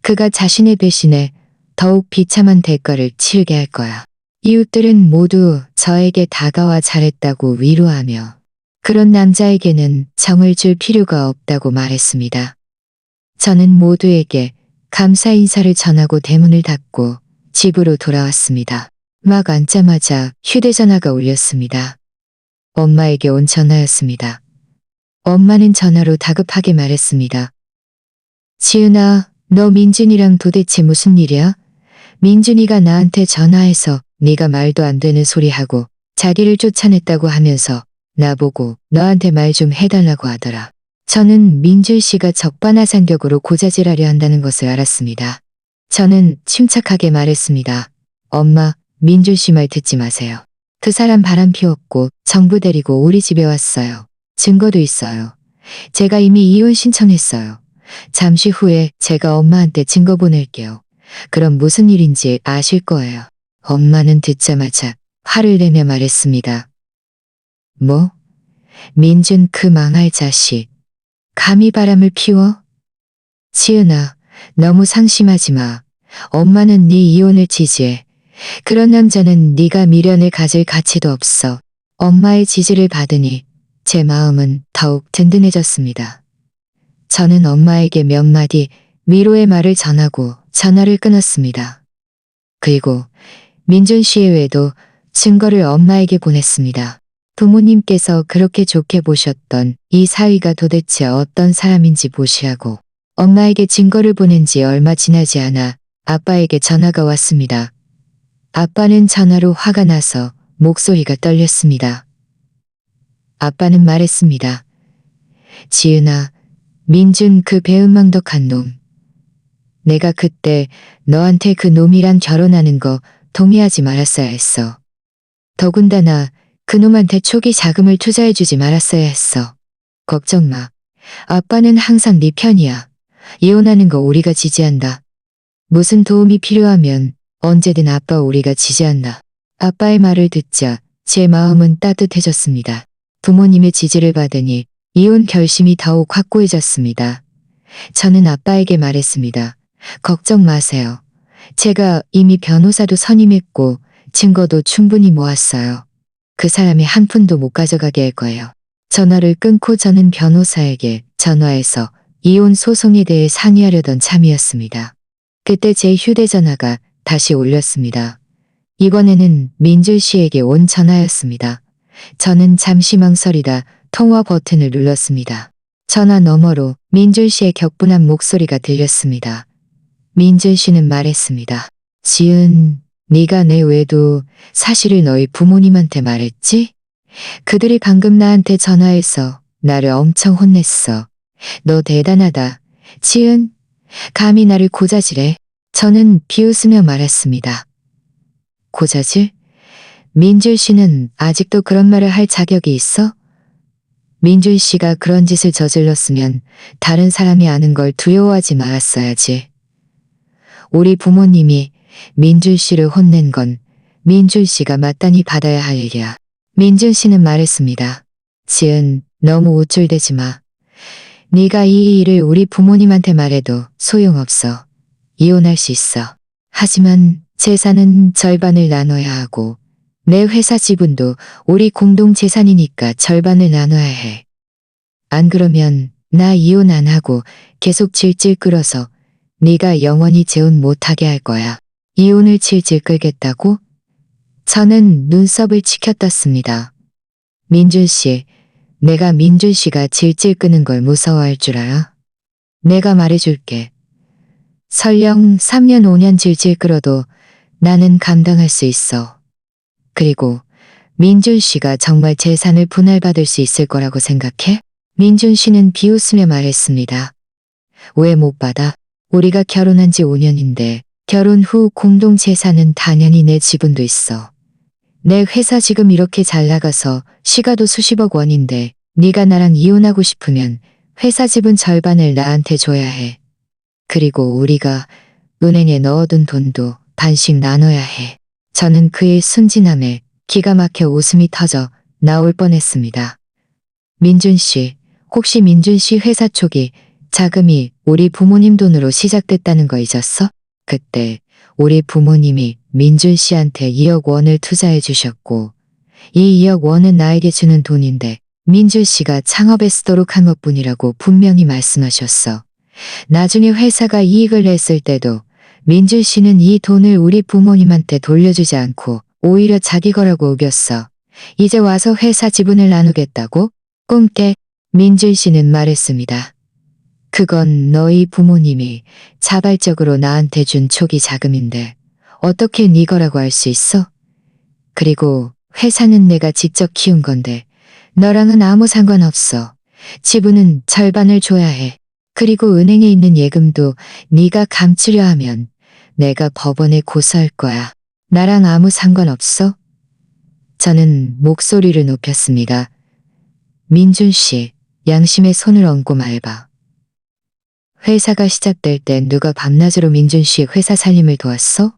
그가 자신의 배신에 더욱 비참한 대가를 치르게 할 거야. 이웃들은 모두 저에게 다가와 잘했다고 위로하며 그런 남자에게는 정을 줄 필요가 없다고 말했습니다. 저는 모두에게 감사 인사를 전하고 대문을 닫고 집으로 돌아왔습니다. 막 앉자마자 휴대전화가 울렸습니다. 엄마에게 온 전화였습니다. 엄마는 전화로 다급하게 말했습니다. 지은아, 너 민준이랑 도대체 무슨 일이야? 민준이가 나한테 전화해서 네가 말도 안 되는 소리 하고 자기를 쫓아냈다고 하면서 나보고 너한테 말 좀 해달라고 하더라. 저는 민준 씨가 적반하장격으로 고자질하려 한다는 것을 알았습니다. 저는 침착하게 말했습니다. 엄마, 민준 씨 말 듣지 마세요. 그 사람 바람 피웠고 정부 데리고 우리 집에 왔어요. 증거도 있어요. 제가 이미 이혼 신청했어요. 잠시 후에 제가 엄마한테 증거 보낼게요. 그럼 무슨 일인지 아실 거예요. 엄마는 듣자마자 화를 내며 말했습니다. 뭐? 민준 그 망할 자식. 감히 바람을 피워? 지은아, 너무 상심하지 마. 엄마는 네 이혼을 지지해. 그런 남자는 네가 미련을 가질 가치도 없어. 엄마의 지지를 받으니 제 마음은 더욱 든든해졌습니다. 저는 엄마에게 몇 마디 위로의 말을 전하고 전화를 끊었습니다. 그리고 민준 씨의 외도 증거를 엄마에게 보냈습니다. 부모님께서 그렇게 좋게 보셨던 이 사위가 도대체 어떤 사람인지 보시라고 엄마에게 증거를 보낸 지 얼마 지나지 않아 아빠에게 전화가 왔습니다. 아빠는 전화로 화가 나서 목소리가 떨렸습니다. 아빠는 말했습니다. 지은아, 민준 그 배은망덕한 놈. 내가 그때 너한테 그 놈이랑 결혼하는 거 동의하지 말았어야 했어. 더군다나 그놈한테 초기 자금을 투자해주지 말았어야 했어. 걱정 마. 아빠는 항상 네 편이야. 이혼하는 거 우리가 지지한다. 무슨 도움이 필요하면 언제든 아빠 우리가 지지한다. 아빠의 말을 듣자 제 마음은 따뜻해졌습니다. 부모님의 지지를 받으니 이혼 결심이 더욱 확고해졌습니다. 저는 아빠에게 말했습니다. 걱정 마세요. 제가 이미 변호사도 선임했고 증거도 충분히 모았어요. 그 사람이 한 푼도 못 가져가게 할 거예요. 전화를 끊고 저는 변호사에게 전화해서 이혼 소송에 대해 상의하려던 참이었습니다. 그때 제 휴대전화가 다시 울렸습니다. 이번에는 민준 씨에게 온 전화였습니다. 저는 잠시 망설이다 통화 버튼을 눌렀습니다. 전화 너머로 민준 씨의 격분한 목소리가 들렸습니다. 민준 씨는 말했습니다. 지은, 네가 내 외도 사실을 너희 부모님한테 말했지? 그들이 방금 나한테 전화해서 나를 엄청 혼냈어. 너 대단하다. 지은, 감히 나를 고자질해. 저는 비웃으며 말했습니다. 고자질? 민준 씨는 아직도 그런 말을 할 자격이 있어? 민준 씨가 그런 짓을 저질렀으면 다른 사람이 아는 걸 두려워하지 말았어야지. 우리 부모님이 민준 씨를 혼낸 건 민준 씨가 마땅히 받아야 할 일이야. 민준 씨는 말했습니다. 지은, 너무 우쭐대지 마. 네가 이 일을 우리 부모님한테 말해도 소용없어. 이혼할 수 있어. 하지만 재산은 절반을 나눠야 하고 내 회사 지분도 우리 공동 재산이니까 절반을 나눠야 해. 안 그러면 나 이혼 안 하고 계속 질질 끌어서 네가 영원히 재혼 못하게 할 거야. 이혼을 질질 끌겠다고? 저는 눈썹을 치켜떴습니다. 민준 씨, 내가 민준 씨가 질질 끄는 걸 무서워할 줄 알아? 내가 말해줄게. 설령 3년 5년 질질 끌어도 나는 감당할 수 있어. 그리고 민준 씨가 정말 재산을 분할받을 수 있을 거라고 생각해? 민준 씨는 비웃으며 말했습니다. 왜 못 받아? 우리가 결혼한 지 5년인데 결혼 후 공동 재산은 당연히 내 지분도 있어. 내 회사 지금 이렇게 잘 나가서 시가도 수십억 원인데 네가 나랑 이혼하고 싶으면 회사 지분 절반을 나한테 줘야 해. 그리고 우리가 은행에 넣어둔 돈도 반씩 나눠야 해. 저는 그의 순진함에 기가 막혀 웃음이 터져 나올 뻔했습니다. 민준 씨, 혹시 민준 씨 회사 초기 자금이 우리 부모님 돈으로 시작됐다는 거 잊었어? 그때 우리 부모님이 민준 씨한테 2억 원을 투자해 주셨고 이 2억 원은 나에게 주는 돈인데 민준 씨가 창업에 쓰도록 한 것뿐이라고 분명히 말씀하셨어. 나중에 회사가 이익을 냈을 때도 민준 씨는 이 돈을 우리 부모님한테 돌려주지 않고 오히려 자기 거라고 우겼어. 이제 와서 회사 지분을 나누겠다고? 꿈깨. 민준 씨는 말했습니다. 그건 너희 부모님이 자발적으로 나한테 준 초기 자금인데 어떻게 네 거라고 할 수 있어? 그리고 회사는 내가 직접 키운 건데 너랑은 아무 상관없어. 지분은 절반을 줘야 해. 그리고 은행에 있는 예금도 네가 감추려 하면 내가 법원에 고소할 거야. 나랑 아무 상관없어? 저는 목소리를 높였습니다. 민준 씨, 양심의 손을 얹고 말봐. 회사가 시작될 때 누가 밤낮으로 민준 씨 회사 살림을 도왔어?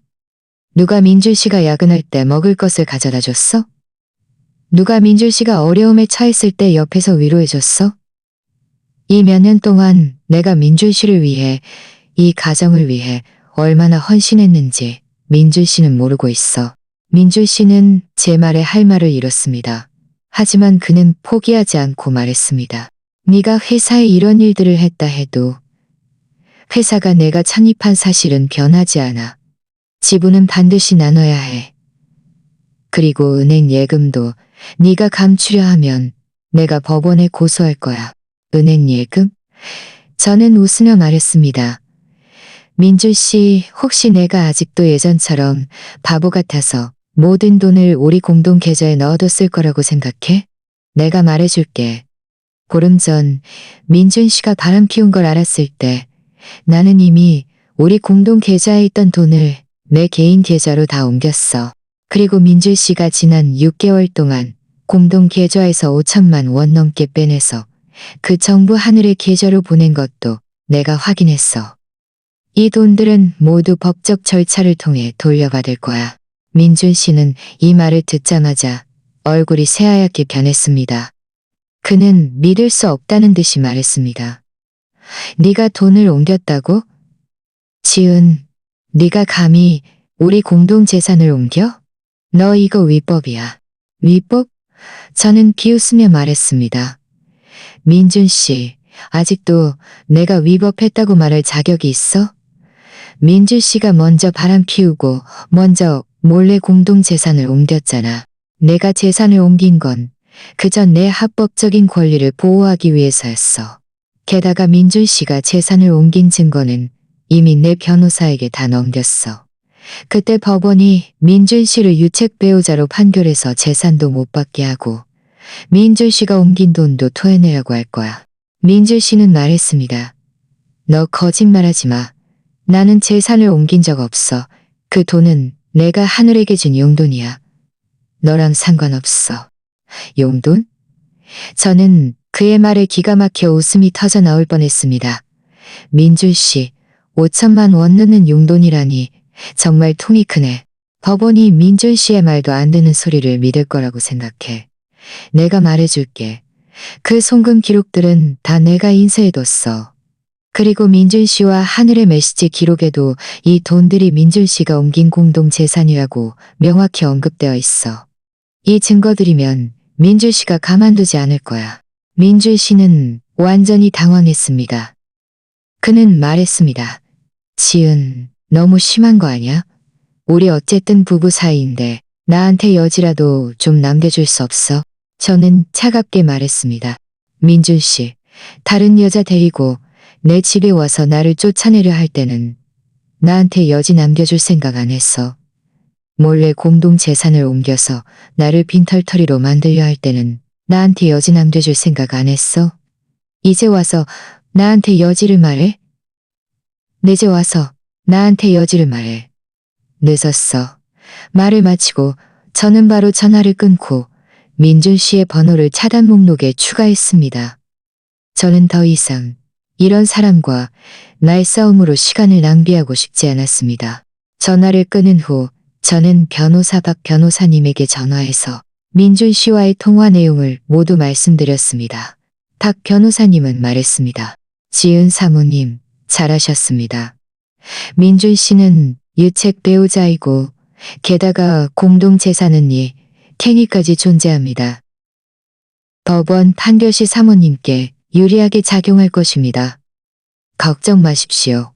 누가 민준 씨가 야근할 때 먹을 것을 가져다 줬어? 누가 민준 씨가 어려움에 처했을 때 옆에서 위로해줬어? 이 몇 년 동안 내가 민준 씨를 위해, 이 가정을 위해 얼마나 헌신했는지 민준 씨는 모르고 있어. 민준 씨는 제 말에 할 말을 잃었습니다. 하지만 그는 포기하지 않고 말했습니다. 네가 회사에 이런 일들을 했다 해도 회사가 내가 창립한 사실은 변하지 않아. 지분은 반드시 나눠야 해. 그리고 은행 예금도 네가 감추려 하면 내가 법원에 고소할 거야. 은행 예금? 저는 웃으며 말했습니다. 민준 씨, 혹시 내가 아직도 예전처럼 바보 같아서 모든 돈을 우리 공동 계좌에 넣어뒀을 거라고 생각해? 내가 말해줄게. 보름 전 민준 씨가 바람 피운 걸 알았을 때 나는 이미 우리 공동 계좌에 있던 돈을 내 개인 계좌로 다 옮겼어. 그리고 민준 씨가 지난 6개월 동안 공동 계좌에서 5천만 원 넘게 빼내서 그 정부 하늘의 계좌로 보낸 것도 내가 확인했어. 이 돈들은 모두 법적 절차를 통해 돌려받을 거야. 민준 씨는 이 말을 듣자마자 얼굴이 새하얗게 변했습니다. 그는 믿을 수 없다는 듯이 말했습니다. 네가 돈을 옮겼다고? 지은, 네가 감히 우리 공동 재산을 옮겨? 너 이거 위법이야. 위법? 저는 비웃으며 말했습니다. 민준 씨, 아직도 내가 위법했다고 말할 자격이 있어? 민준 씨가 먼저 바람 피우고 먼저 몰래 공동 재산을 옮겼잖아. 내가 재산을 옮긴 건 그저 내 합법적인 권리를 보호하기 위해서였어. 게다가 민준 씨가 재산을 옮긴 증거는 이미 내 변호사에게 다 넘겼어. 그때 법원이 민준 씨를 유책 배우자로 판결해서 재산도 못 받게 하고 민준 씨가 옮긴 돈도 토해내라고 할 거야. 민준 씨는 말했습니다. 너 거짓말하지 마. 나는 재산을 옮긴 적 없어. 그 돈은 내가 하늘에게 준 용돈이야. 너랑 상관없어. 용돈? 저는 그의 말에 기가 막혀 웃음이 터져 나올 뻔했습니다. 민준 씨, 5천만 원 넣는 용돈이라니 정말 통이 크네. 법원이 민준 씨의 말도 안 되는 소리를 믿을 거라고 생각해. 내가 말해줄게. 그 송금 기록들은 다 내가 인쇄해뒀어. 그리고 민준 씨와 하늘의 메시지 기록에도 이 돈들이 민준 씨가 옮긴 공동 재산이라고 명확히 언급되어 있어. 이 증거들이면 민준 씨가 가만두지 않을 거야. 민준 씨는 완전히 당황했습니다. 그는 말했습니다. 지은, 너무 심한 거 아니야? 우리 어쨌든 부부 사이인데 나한테 여지라도 좀 남겨줄 수 없어? 저는 차갑게 말했습니다. 민준 씨, 다른 여자 데리고 내 집에 와서 나를 쫓아내려 할 때는 나한테 여지 남겨줄 생각 안 했어. 몰래 공동 재산을 옮겨서 나를 빈털터리로 만들려 할 때는 나한테 여지 남겨줄 생각 안 했어. 이제 와서 나한테 여지를 말해? 이제 와서 나한테 여지를 말해. 늦었어. 말을 마치고 저는 바로 전화를 끊고 민준 씨의 번호를 차단 목록에 추가했습니다. 저는 더 이상 이런 사람과 말싸움으로 시간을 낭비하고 싶지 않았습니다. 전화를 끊은 후 저는 변호사 박 변호사님에게 전화해서 민준 씨와의 통화 내용을 모두 말씀드렸습니다. 박 변호사님은 말했습니다. 지은 사모님, 잘하셨습니다. 민준 씨는 유책 배우자이고 게다가 공동 재산은 탱이까지 존재합니다. 법원 판결 시 사모님께 유리하게 작용할 것입니다. 걱정 마십시오.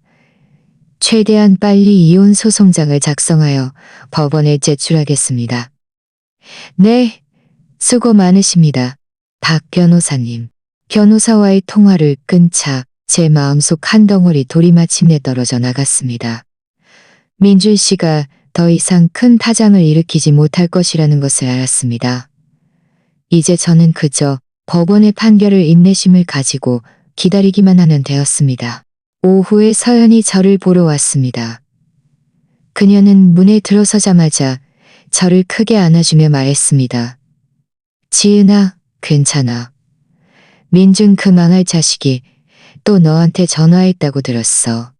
최대한 빨리 이혼 소송장을 작성하여 법원에 제출하겠습니다. 네, 수고 많으십니다. 박 변호사님. 변호사와의 통화를 끊자 제 마음속 한 덩어리 돌이 마침내 떨어져 나갔습니다. 민준 씨가 더 이상 큰 파장을 일으키지 못할 것이라는 것을 알았습니다. 이제 저는 그저 법원의 판결을 인내심을 가지고 기다리기만 하면 되었습니다. 오후에 서연이 저를 보러 왔습니다. 그녀는 문에 들어서자마자 저를 크게 안아주며 말했습니다. 지은아, 괜찮아. 민준 그 망할 자식이 또 너한테 전화했다고 들었어.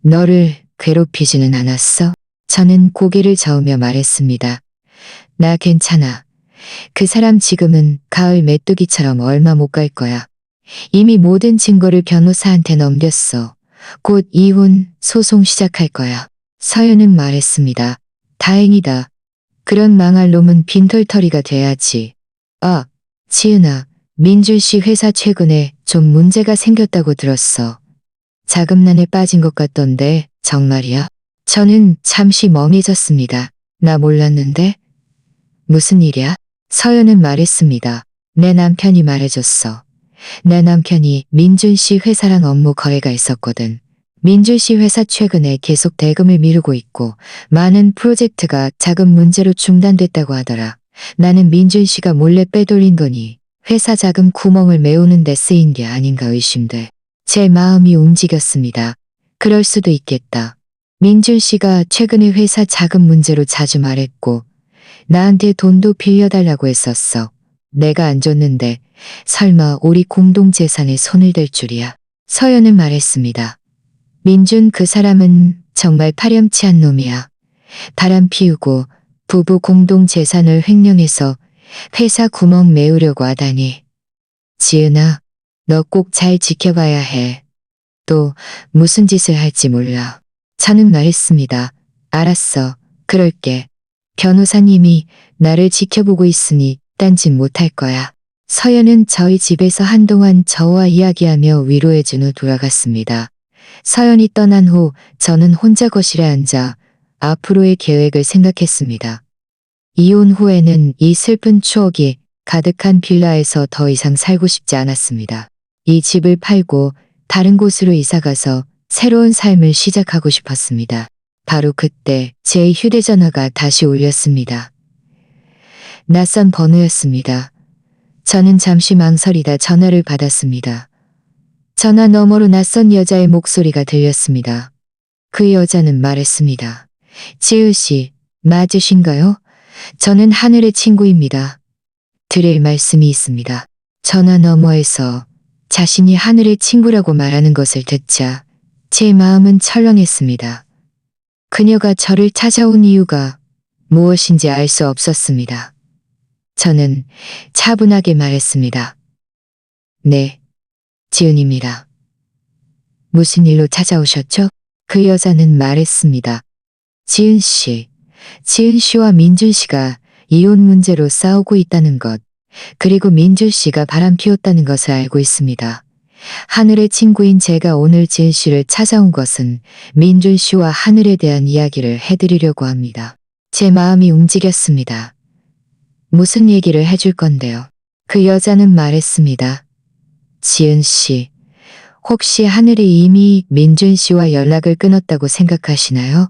너를 괴롭히지는 않았어? 저는 고개를 저으며 말했습니다. 나 괜찮아. 그 사람 지금은 가을 메뚜기처럼 얼마 못 갈 거야. 이미 모든 증거를 변호사한테 넘겼어. 곧 이혼 소송 시작할 거야. 서연은 말했습니다. 다행이다. 그런 망할 놈은 빈털터리가 돼야지. 아, 지은아, 민준 씨 회사 최근에 좀 문제가 생겼다고 들었어. 자금난에 빠진 것 같던데, 정말이야? 저는 잠시 멍해졌습니다. 나 몰랐는데? 무슨 일이야? 서연은 말했습니다. 내 남편이 말해줬어. 내 남편이 민준 씨 회사랑 업무 거래가 있었거든. 민준 씨 회사 최근에 계속 대금을 미루고 있고 많은 프로젝트가 자금 문제로 중단됐다고 하더라. 나는 민준 씨가 몰래 빼돌린 돈이 회사 자금 구멍을 메우는 데 쓰인 게 아닌가 의심돼. 제 마음이 움직였습니다. 그럴 수도 있겠다. 민준 씨가 최근에 회사 자금 문제로 자주 말했고 나한테 돈도 빌려달라고 했었어. 내가 안 줬는데 설마 우리 공동재산에 손을 댈 줄이야. 서연은 말했습니다. 민준 그 사람은 정말 파렴치한 놈이야. 바람 피우고 부부 공동재산을 횡령해서 회사 구멍 메우려고 하다니. 지은아, 너 꼭 잘 지켜봐야 해. 또 무슨 짓을 할지 몰라. 저는 말했습니다. 알았어. 그럴게. 변호사님이 나를 지켜보고 있으니 딴짓 못할 거야. 서연은 저희 집에서 한동안 저와 이야기하며 위로해준 후 돌아갔습니다. 서연이 떠난 후 저는 혼자 거실에 앉아 앞으로의 계획을 생각했습니다. 이혼 후에는 이 슬픈 추억이 가득한 빌라에서 더 이상 살고 싶지 않았습니다. 이 집을 팔고 다른 곳으로 이사가서 새로운 삶을 시작하고 싶었습니다. 바로 그때 제 휴대전화가 다시 울렸습니다. 낯선 번호였습니다. 저는 잠시 망설이다 전화를 받았습니다. 전화 너머로 낯선 여자의 목소리가 들렸습니다. 그 여자는 말했습니다. 지은 씨, 맞으신가요? 저는 하늘의 친구입니다. 드릴 말씀이 있습니다. 전화 너머에서 자신이 하늘의 친구라고 말하는 것을 듣자 제 마음은 철렁했습니다. 그녀가 저를 찾아온 이유가 무엇인지 알 수 없었습니다. 저는 차분하게 말했습니다. 네, 지은입니다. 무슨 일로 찾아오셨죠? 그 여자는 말했습니다. 지은 씨와 민준 씨가 이혼 문제로 싸우고 있다는 것, 그리고 민준 씨가 바람 피웠다는 것을 알고 있습니다. 하늘의 친구인 제가 오늘 지은 씨를 찾아온 것은 민준 씨와 하늘에 대한 이야기를 해드리려고 합니다. 제 마음이 움직였습니다. 무슨 얘기를 해줄 건데요? 그 여자는 말했습니다. 지은 씨, 혹시 하늘이 이미 민준 씨와 연락을 끊었다고 생각하시나요?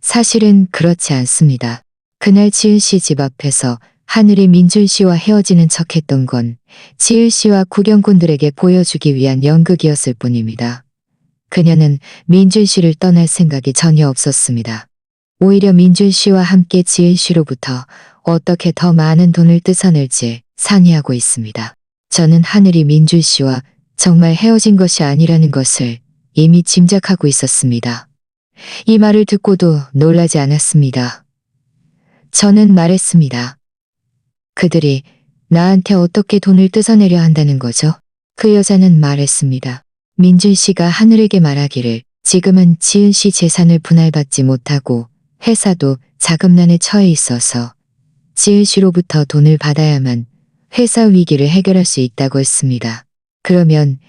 사실은 그렇지 않습니다. 그날 지은 씨 집 앞에서 하늘이 민준 씨와 헤어지는 척했던 건 지은 씨와 구경꾼들에게 보여주기 위한 연극이었을 뿐입니다. 그녀는 민준 씨를 떠날 생각이 전혀 없었습니다. 오히려 민준 씨와 함께 지은 씨로부터 어떻게 더 많은 돈을 뜯어낼지 상의하고 있습니다. 저는 하늘이 민준 씨와 정말 헤어진 것이 아니라는 것을 이미 짐작하고 있었습니다. 이 말을 듣고도 놀라지 않았습니다. 저는 말했습니다. 그들이 나한테 어떻게 돈을 뜯어내려 한다는 거죠? 그 여자는 말했습니다. 민준 씨가 하늘에게 말하기를 지금은 지은 씨 재산을 분할받지 못하고 회사도 자금난에 처해 있어서 지은 씨로부터 돈을 받아야만 회사 위기를 해결할 수 있다고 했습니다. 그러면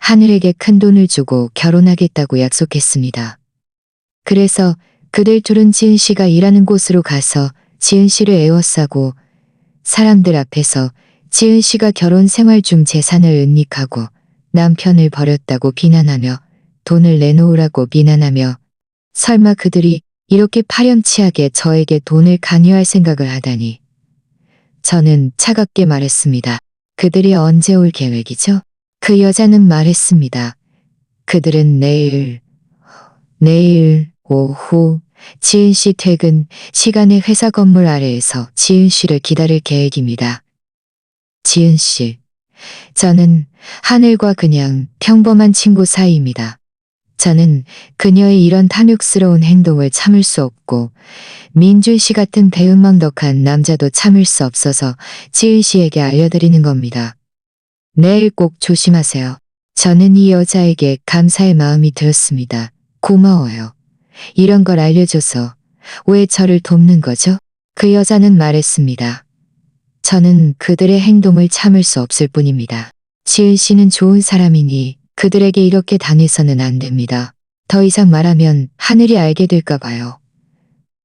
하늘에게 큰 돈을 주고 결혼하겠다고 약속했습니다. 그래서 그들 둘은 지은 씨가 일하는 곳으로 가서 지은 씨를 애워싸고 사람들 앞에서 지은 씨가 결혼 생활 중 재산을 은닉하고 남편을 버렸다고 비난하며 돈을 내놓으라고 비난하며 설마 그들이 이렇게 파렴치하게 저에게 돈을 강요할 생각을 하다니. 저는 차갑게 말했습니다. 그들이 언제 올 계획이죠? 그 여자는 말했습니다. 그들은 내일 오후 지은 씨 퇴근 시간에 회사 건물 아래에서 지은 씨를 기다릴 계획입니다. 지은 씨, 저는 하늘과 그냥 평범한 친구 사이입니다. 저는 그녀의 이런 탐욕스러운 행동을 참을 수 없고 민준 씨 같은 배은망덕한 남자도 참을 수 없어서 지은 씨에게 알려드리는 겁니다. 내일 꼭 조심하세요. 저는 이 여자에게 감사의 마음이 들었습니다. 고마워요. 이런 걸 알려줘서 왜 저를 돕는 거죠? 그 여자는 말했습니다. 저는 그들의 행동을 참을 수 없을 뿐입니다. 지은 씨는 좋은 사람이니 그들에게 이렇게 당해서는 안 됩니다. 더 이상 말하면 하늘이 알게 될까 봐요.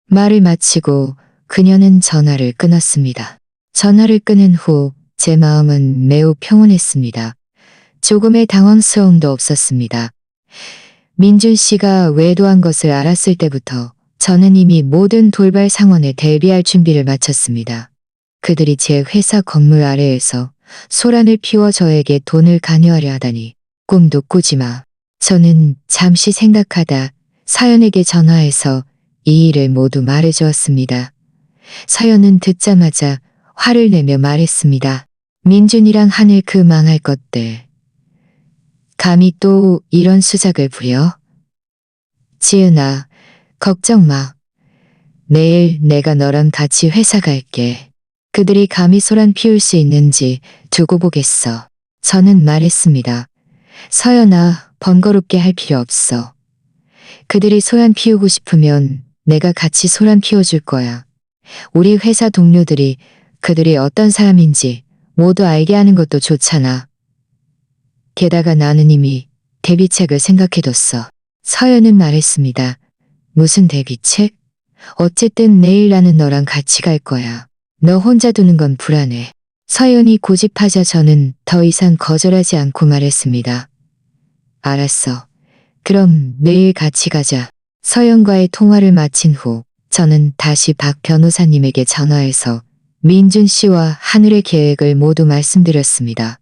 말을 마치고 그녀는 전화를 끊었습니다. 전화를 끊은 후 제 마음은 매우 평온했습니다. 조금의 당황스러움도 없었습니다. 민준 씨가 외도한 것을 알았을 때부터 저는 이미 모든 돌발 상황에 대비할 준비를 마쳤습니다. 그들이 제 회사 건물 아래에서 소란을 피워 저에게 돈을 관여하려 하다니 꿈도 꾸지 마. 저는 잠시 생각하다 서연에게 전화해서 이 일을 모두 말해주었습니다. 서연은 듣자마자 화를 내며 말했습니다. 민준이랑 하늘 그 망할 것들. 감히 또 이런 수작을 부려? 지은아, 걱정 마. 내일 내가 너랑 같이 회사 갈게. 그들이 감히 소란 피울 수 있는지 두고 보겠어. 저는 말했습니다. 서연아, 번거롭게 할 필요 없어. 그들이 소란 피우고 싶으면 내가 같이 소란 피워줄 거야. 우리 회사 동료들이 그들이 어떤 사람인지 모두 알게 하는 것도 좋잖아. 게다가 나는 이미 대비책을 생각해뒀어. 서연은 말했습니다. 무슨 대비책? 어쨌든 내일 나는 너랑 같이 갈 거야. 너 혼자 두는 건 불안해. 서연이 고집하자 저는 더 이상 거절하지 않고 말했습니다. 알았어. 그럼 내일 같이 가자. 서연과의 통화를 마친 후 저는 다시 박 변호사님에게 전화해서 민준 씨와 하늘의 계획을 모두 말씀드렸습니다.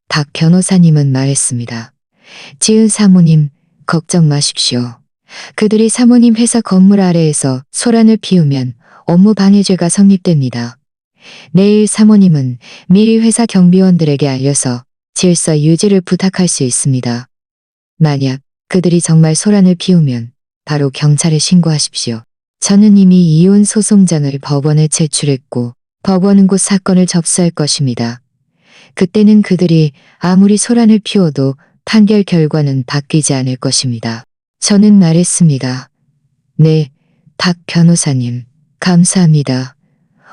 박 변호사님은 말했습니다. 지은 사모님, 걱정 마십시오. 그들이 사모님 회사 건물 아래에서 소란을 피우면 업무 방해죄가 성립됩니다. 내일 사모님은 미리 회사 경비원들에게 알려서 질서 유지를 부탁할 수 있습니다. 만약 그들이 정말 소란을 피우면 바로 경찰에 신고하십시오. 저는 이미 이혼 소송장을 법원에 제출했고 법원은 곧 사건을 접수할 것입니다. 그때는 그들이 아무리 소란을 피워도 판결 결과는 바뀌지 않을 것입니다. 저는 말했습니다. 네, 박 변호사님, 감사합니다.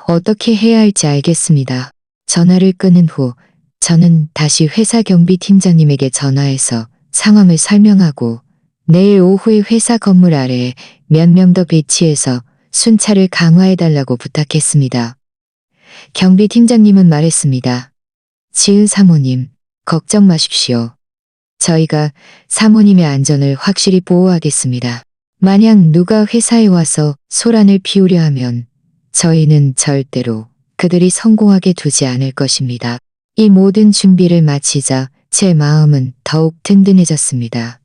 어떻게 해야 할지 알겠습니다. 전화를 끊은 후 저는 다시 회사 경비팀장님에게 전화해서 상황을 설명하고 내일 오후에 회사 건물 아래에 몇 명 더 배치해서 순찰을 강화해달라고 부탁했습니다. 경비팀장님은 말했습니다. 지은 사모님, 걱정 마십시오. 저희가 사모님의 안전을 확실히 보호하겠습니다. 만약 누가 회사에 와서 소란을 피우려 하면 저희는 절대로 그들이 성공하게 두지 않을 것입니다. 이 모든 준비를 마치자 제 마음은 더욱 든든해졌습니다.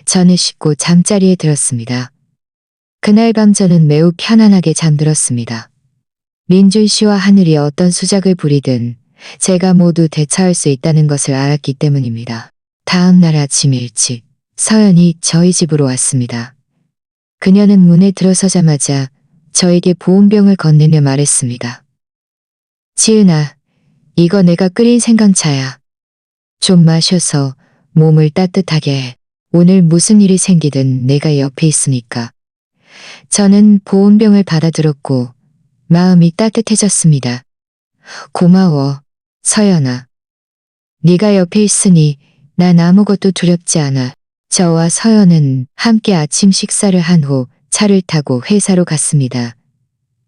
저는 씻고 잠자리에 들었습니다. 그날 밤 저는 매우 편안하게 잠들었습니다. 민준 씨와 하늘이 어떤 수작을 부리든 제가 모두 대처할 수 있다는 것을 알았기 때문입니다. 다음 날 아침 일찍 서연이 저희 집으로 왔습니다. 그녀는 문에 들어서자마자 저에게 보온병을 건네며 말했습니다. 지은아, 이거 내가 끓인 생강차야. 좀 마셔서 몸을 따뜻하게 해. 오늘 무슨 일이 생기든 내가 옆에 있으니까. 저는 보온병을 받아들었고 마음이 따뜻해졌습니다. 고마워, 서연아. 네가 옆에 있으니 난 아무것도 두렵지 않아. 저와 서연은 함께 아침 식사를 한 후 차를 타고 회사로 갔습니다.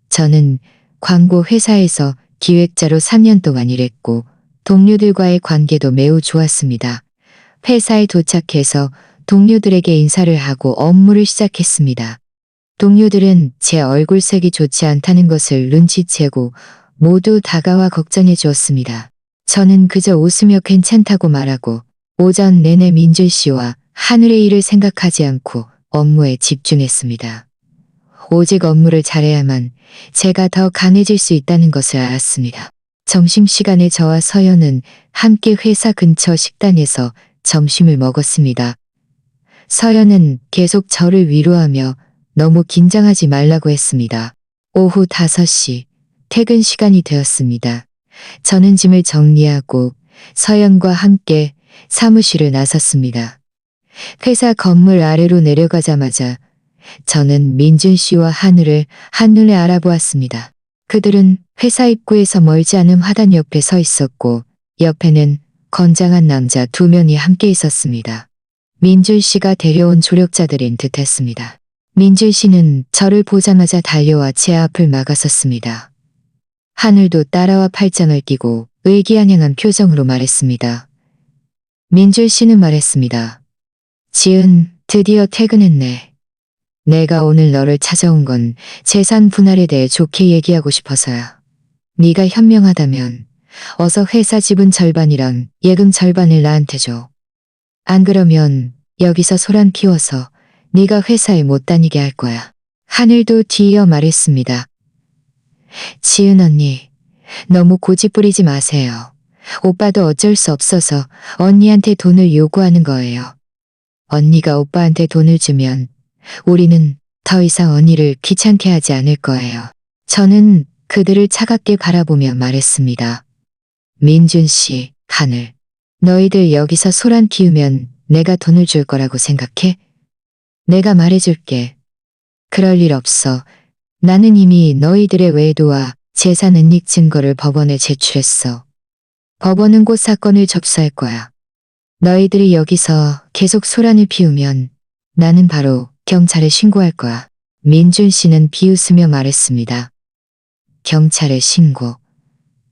저는 광고 회사에서 기획자로 3년 동안 일했고 동료들과의 관계도 매우 좋았습니다. 회사에 도착해서 동료들에게 인사를 하고 업무를 시작했습니다. 동료들은 제 얼굴색이 좋지 않다는 것을 눈치채고 모두 다가와 걱정해 주었습니다. 저는 그저 웃으며 괜찮다고 말하고 오전 내내 민준 씨와 하늘의 일을 생각하지 않고 업무에 집중했습니다. 오직 업무를 잘해야만 제가 더 강해질 수 있다는 것을 알았습니다. 점심시간에 저와 서연은 함께 회사 근처 식당에서 점심을 먹었습니다. 서연은 계속 저를 위로하며 너무 긴장하지 말라고 했습니다. 오후 5시 퇴근 시간이 되었습니다. 저는 짐을 정리하고 서연과 함께 사무실을 나섰습니다. 회사 건물 아래로 내려가자마자 저는 민준 씨와 하늘을 한눈에 알아보았습니다. 그들은 회사 입구에서 멀지 않은 화단 옆에 서 있었고 옆에는 건장한 남자 두 명이 함께 있었습니다. 민준 씨가 데려온 조력자들인 듯했습니다. 민준 씨는 저를 보자마자 달려와 제 앞을 막았었습니다. 하늘도 따라와 팔짱을 끼고 의기양양한 표정으로 말했습니다. 민준 씨는 말했습니다. 지은, 드디어 퇴근했네. 내가 오늘 너를 찾아온 건 재산 분할에 대해 좋게 얘기하고 싶어서야. 네가 현명하다면 어서 회사 지분 절반이랑 예금 절반을 나한테 줘. 안 그러면 여기서 소란 피워서 네가 회사에 못 다니게 할 거야. 하늘도 뒤이어 말했습니다. 지은 언니, 너무 고집 부리지 마세요. 오빠도 어쩔 수 없어서 언니한테 돈을 요구하는 거예요. 언니가 오빠한테 돈을 주면 우리는 더 이상 언니를 귀찮게 하지 않을 거예요. 저는 그들을 차갑게 바라보며 말했습니다. 민준 씨, 하늘. 너희들 여기서 소란 키우면 내가 돈을 줄 거라고 생각해? 내가 말해줄게. 그럴 일 없어. 나는 이미 너희들의 외도와 재산 은닉 증거를 법원에 제출했어. 법원은 곧 사건을 접수할 거야. 너희들이 여기서 계속 소란을 피우면 나는 바로 경찰에 신고할 거야. 민준 씨는 비웃으며 말했습니다. 경찰에 신고.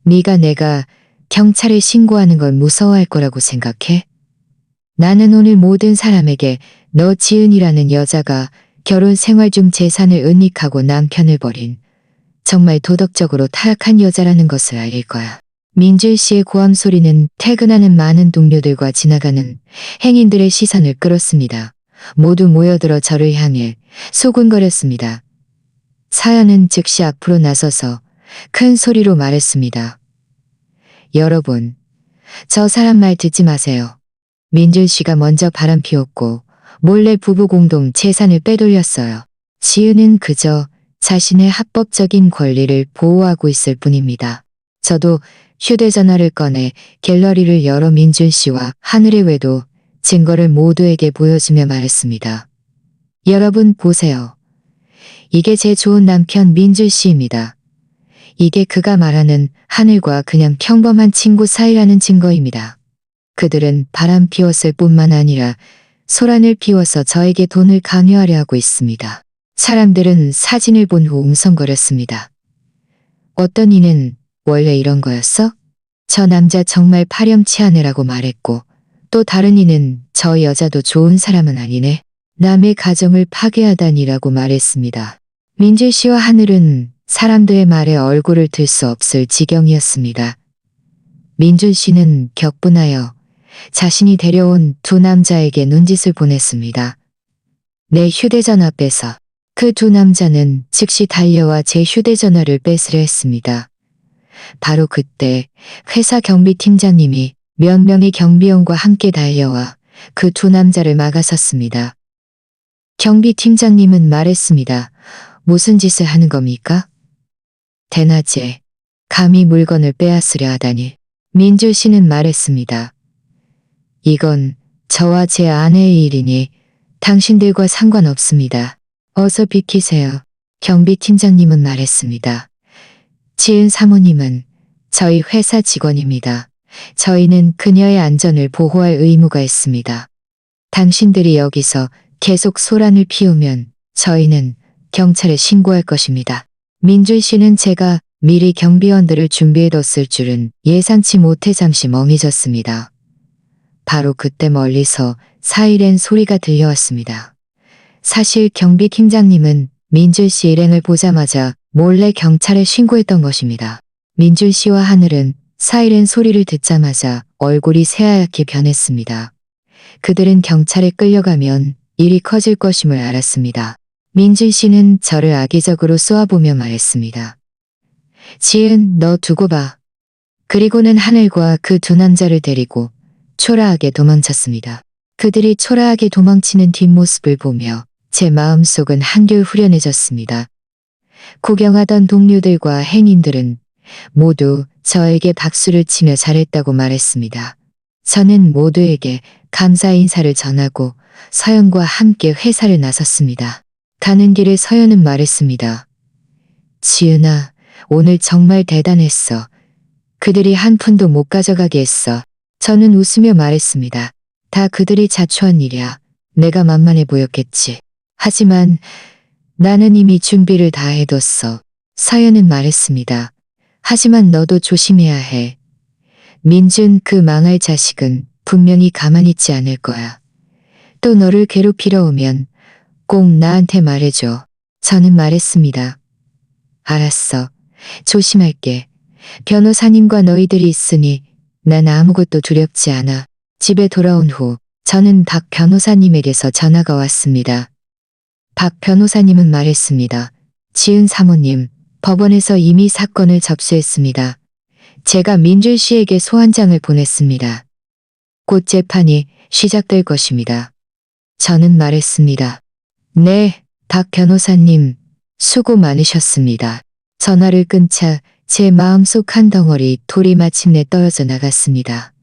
네가 내가 경찰에 신고하는 걸 무서워할 거라고 생각해? 나는 오늘 모든 사람에게 너 지은이라는 여자가 결혼 생활 중 재산을 은닉하고 남편을 버린 정말 도덕적으로 타락한 여자라는 것을 알릴 거야. 민준 씨의 고함 소리는 퇴근하는 많은 동료들과 지나가는 행인들의 시선을 끌었습니다. 모두 모여들어 저를 향해 소곤거렸습니다. 사연은 즉시 앞으로 나서서 큰 소리로 말했습니다. 여러분, 저 사람 말 듣지 마세요. 민준 씨가 먼저 바람 피웠고 몰래 부부 공동 재산을 빼돌렸어요. 지은은 그저 자신의 합법적인 권리를 보호하고 있을 뿐입니다. 저도 휴대전화를 꺼내 갤러리를 열어 민준 씨와 하늘의 외도 증거를 모두에게 보여주며 말했습니다. 여러분 보세요. 이게 제 좋은 남편 민준 씨입니다. 이게 그가 말하는 하늘과 그냥 평범한 친구 사이라는 증거입니다. 그들은 바람 피웠을 뿐만 아니라 소란을 피워서 저에게 돈을 강요하려 하고 있습니다. 사람들은 사진을 본 후 웅성거렸습니다. 어떤 이는 원래 이런 거였어? 저 남자 정말 파렴치하네라고 말했고 또 다른 이는 저 여자도 좋은 사람은 아니네. 남의 가정을 파괴하다니라고 말했습니다. 민준 씨와 하늘은 사람들의 말에 얼굴을 들 수 없을 지경이었습니다. 민준 씨는 격분하여 자신이 데려온 두 남자에게 눈짓을 보냈습니다. 내 휴대전화 빼서. 그 두 남자는 즉시 달려와 제 휴대전화를 뺏으려 했습니다. 바로 그때 회사 경비팀장님이 몇 명의 경비원과 함께 달려와 그 두 남자를 막아섰습니다. 경비팀장님은 말했습니다. 무슨 짓을 하는 겁니까? 대낮에 감히 물건을 빼앗으려 하다니. 민준 씨는 말했습니다. 이건 저와 제 아내의 일이니 당신들과 상관없습니다. 어서 비키세요. 경비팀장님은 말했습니다. 지은 사모님은 저희 회사 직원입니다. 저희는 그녀의 안전을 보호할 의무가 있습니다. 당신들이 여기서 계속 소란을 피우면 저희는 경찰에 신고할 것입니다. 민준 씨는 제가 미리 경비원들을 준비해뒀을 줄은 예상치 못해 잠시 멍해졌습니다. 바로 그때 멀리서 사이렌 소리가 들려왔습니다. 사실 경비팀장님은 민준 씨 일행을 보자마자 몰래 경찰에 신고했던 것입니다. 민준 씨와 하늘은 사이렌 소리를 듣자마자 얼굴이 새하얗게 변했습니다. 그들은 경찰에 끌려가면 일이 커질 것임을 알았습니다. 민준 씨는 저를 악의적으로 쏘아보며 말했습니다. 지은, 너 두고 봐. 그리고는 하늘과 그 두 남자를 데리고 초라하게 도망쳤습니다. 그들이 초라하게 도망치는 뒷모습을 보며 제 마음속은 한결 후련해졌습니다. 구경하던 동료들과 행인들은 모두 저에게 박수를 치며 잘했다고 말했습니다. 저는 모두에게 감사 인사를 전하고 서연과 함께 회사를 나섰습니다. 가는 길에 서연은 말했습니다. 지은아, 오늘 정말 대단했어. 그들이 한 푼도 못 가져가게 했어. 저는 웃으며 말했습니다. 다 그들이 자초한 일이야. 내가 만만해 보였겠지. 하지만 나는 이미 준비를 다 해뒀어. 서연은 말했습니다. 하지만 너도 조심해야 해. 민준 그 망할 자식은 분명히 가만히 있지 않을 거야. 또 너를 괴롭히러 오면 꼭 나한테 말해줘. 저는 말했습니다. 알았어. 조심할게. 변호사님과 너희들이 있으니 난 아무것도 두렵지 않아. 집에 돌아온 후 저는 박 변호사님에게서 전화가 왔습니다. 박 변호사님은 말했습니다. 지은 사모님, 법원에서 이미 사건을 접수했습니다. 제가 민준 씨에게 소환장을 보냈습니다. 곧 재판이 시작될 것입니다. 저는 말했습니다. 네, 박 변호사님, 수고 많으셨습니다. 전화를 끊자 제 마음속 한 덩어리 돌이 마침내 떨어져 나갔습니다.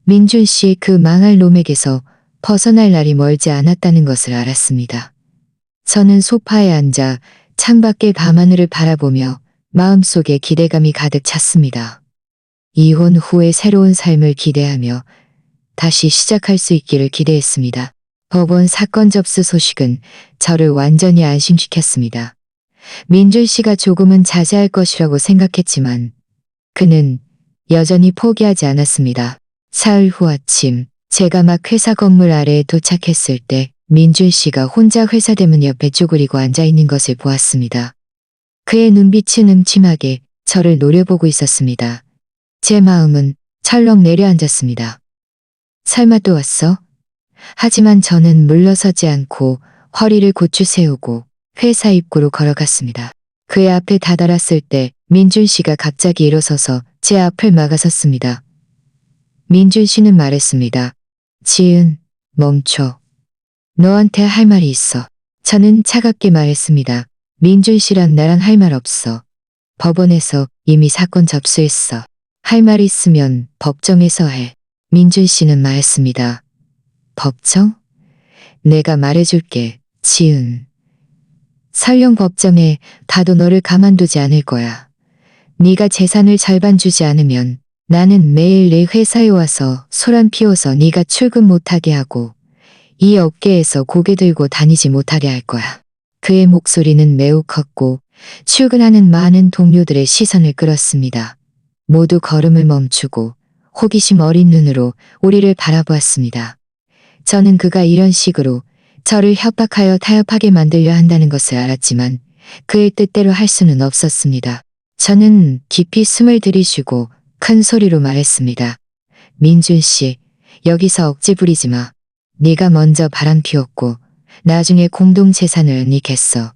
민준 씨 그 망할 놈에게서 벗어날 날이 멀지 않았다는 것을 알았습니다. 저는 소파에 앉아 창밖의 밤하늘을 바라보며 마음속에 기대감이 가득 찼습니다. 이혼 후의 새로운 삶을 기대하며 다시 시작할 수 있기를 기대했습니다. 법원 사건 접수 소식은 저를 완전히 안심시켰습니다. 민준 씨가 조금은 자제할 것이라고 생각했지만 그는 여전히 포기하지 않았습니다. 사흘 후 아침, 제가 막 회사 건물 아래에 도착했을 때 민준 씨가 혼자 회사 대문 옆에 쭈그리고 앉아있는 것을 보았습니다. 그의 눈빛은 음침하게 저를 노려보고 있었습니다. 제 마음은 철렁 내려앉았습니다. 설마 또 왔어? 하지만 저는 물러서지 않고 허리를 곧추 세우고 회사 입구로 걸어갔습니다. 그의 앞에 다다랐을 때 민준 씨가 갑자기 일어서서 제 앞을 막아섰습니다. 민준 씨는 말했습니다. 지은, 멈춰. 너한테 할 말이 있어. 저는 차갑게 말했습니다. 민준 씨랑 나랑 할 말 없어. 법원에서 이미 사건 접수했어. 할 말 있으면 법정에서 해. 민준 씨는 말했습니다. 법정? 내가 말해줄게, 지은. 설령 법정에 가도 너를 가만두지 않을 거야. 네가 재산을 절반 주지 않으면 나는 매일 내 회사에 와서 소란 피워서 네가 출근 못하게 하고 이 업계에서 고개 들고 다니지 못하게 할 거야. 그의 목소리는 매우 컸고 출근하는 많은 동료들의 시선을 끌었습니다. 모두 걸음을 멈추고 호기심 어린 눈으로 우리를 바라보았습니다. 저는 그가 이런 식으로 저를 협박하여 타협하게 만들려 한다는 것을 알았지만 그의 뜻대로 할 수는 없었습니다. 저는 깊이 숨을 들이쉬고 큰 소리로 말했습니다. 민준 씨, 여기서 억지 부리지 마. 네가 먼저 바람 피웠고 나중에 공동재산을 네겠어.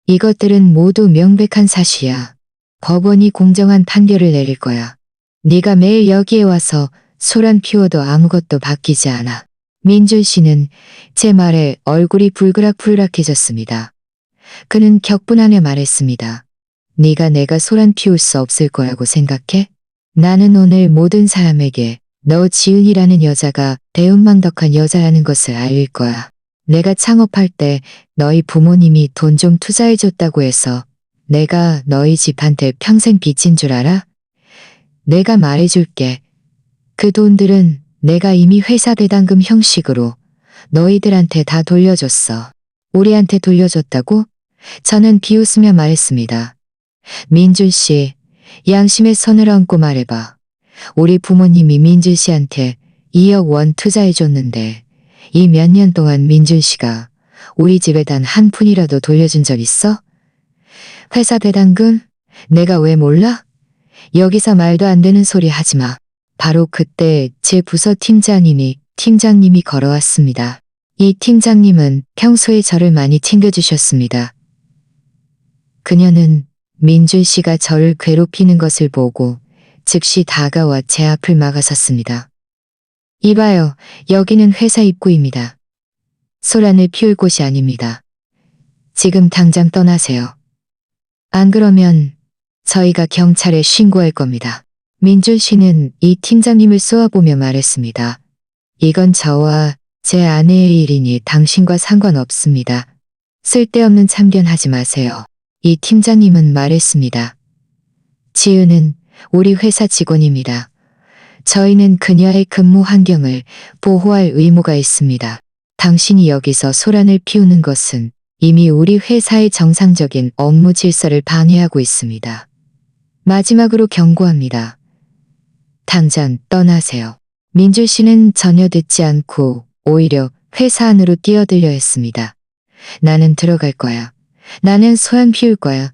이것들은 모두 명백한 사실이야. 법원이 공정한 판결을 내릴 거야. 네가 매일 여기에 와서 소란 피워도 아무것도 바뀌지 않아. 민준 씨는 제 말에 얼굴이 불그락불락해졌습니다. 그는 격분하며 말했습니다. 네가 내가 소란 피울 수 없을 거라고 생각해? 나는 오늘 모든 사람에게 너 지은이라는 여자가 배은망덕한 여자라는 것을 알릴 거야. 내가 창업할 때 너희 부모님이 돈 좀 투자해줬다고 해서 내가 너희 집한테 평생 빚진 줄 알아? 내가 말해줄게. 그 돈들은 내가 이미 회사 배당금 형식으로 너희들한테 다 돌려줬어. 우리한테 돌려줬다고? 저는 비웃으며 말했습니다. 민준 씨, 양심의 선을 얹고 말해봐. 우리 부모님이 민준 씨한테 2억 원 투자해줬는데 이 몇 년 동안 민준 씨가 우리 집에 단 한 푼이라도 돌려준 적 있어? 회사 배당금? 내가 왜 몰라? 여기서 말도 안 되는 소리 하지 마. 바로 그때 제 부서 팀장님이 걸어왔습니다. 이 팀장님은 평소에 저를 많이 챙겨주셨습니다. 그녀는 민준 씨가 저를 괴롭히는 것을 보고 즉시 다가와 제 앞을 막아섰습니다. 이봐요, 여기는 회사 입구입니다. 소란을 피울 곳이 아닙니다. 지금 당장 떠나세요. 안 그러면 저희가 경찰에 신고할 겁니다. 민준 씨는 이 팀장님을 쏘아보며 말했습니다. 이건 저와 제 아내의 일이니 당신과 상관없습니다. 쓸데없는 참견하지 마세요. 이 팀장님은 말했습니다. 지은은 우리 회사 직원입니다. 저희는 그녀의 근무 환경을 보호할 의무가 있습니다. 당신이 여기서 소란을 피우는 것은 이미 우리 회사의 정상적인 업무 질서를 방해하고 있습니다. 마지막으로 경고합니다. 당장 떠나세요. 민주 씨는 전혀 듣지 않고 오히려 회사 안으로 뛰어들려 했습니다. 나는 들어갈 거야. 나는 소란 피울 거야.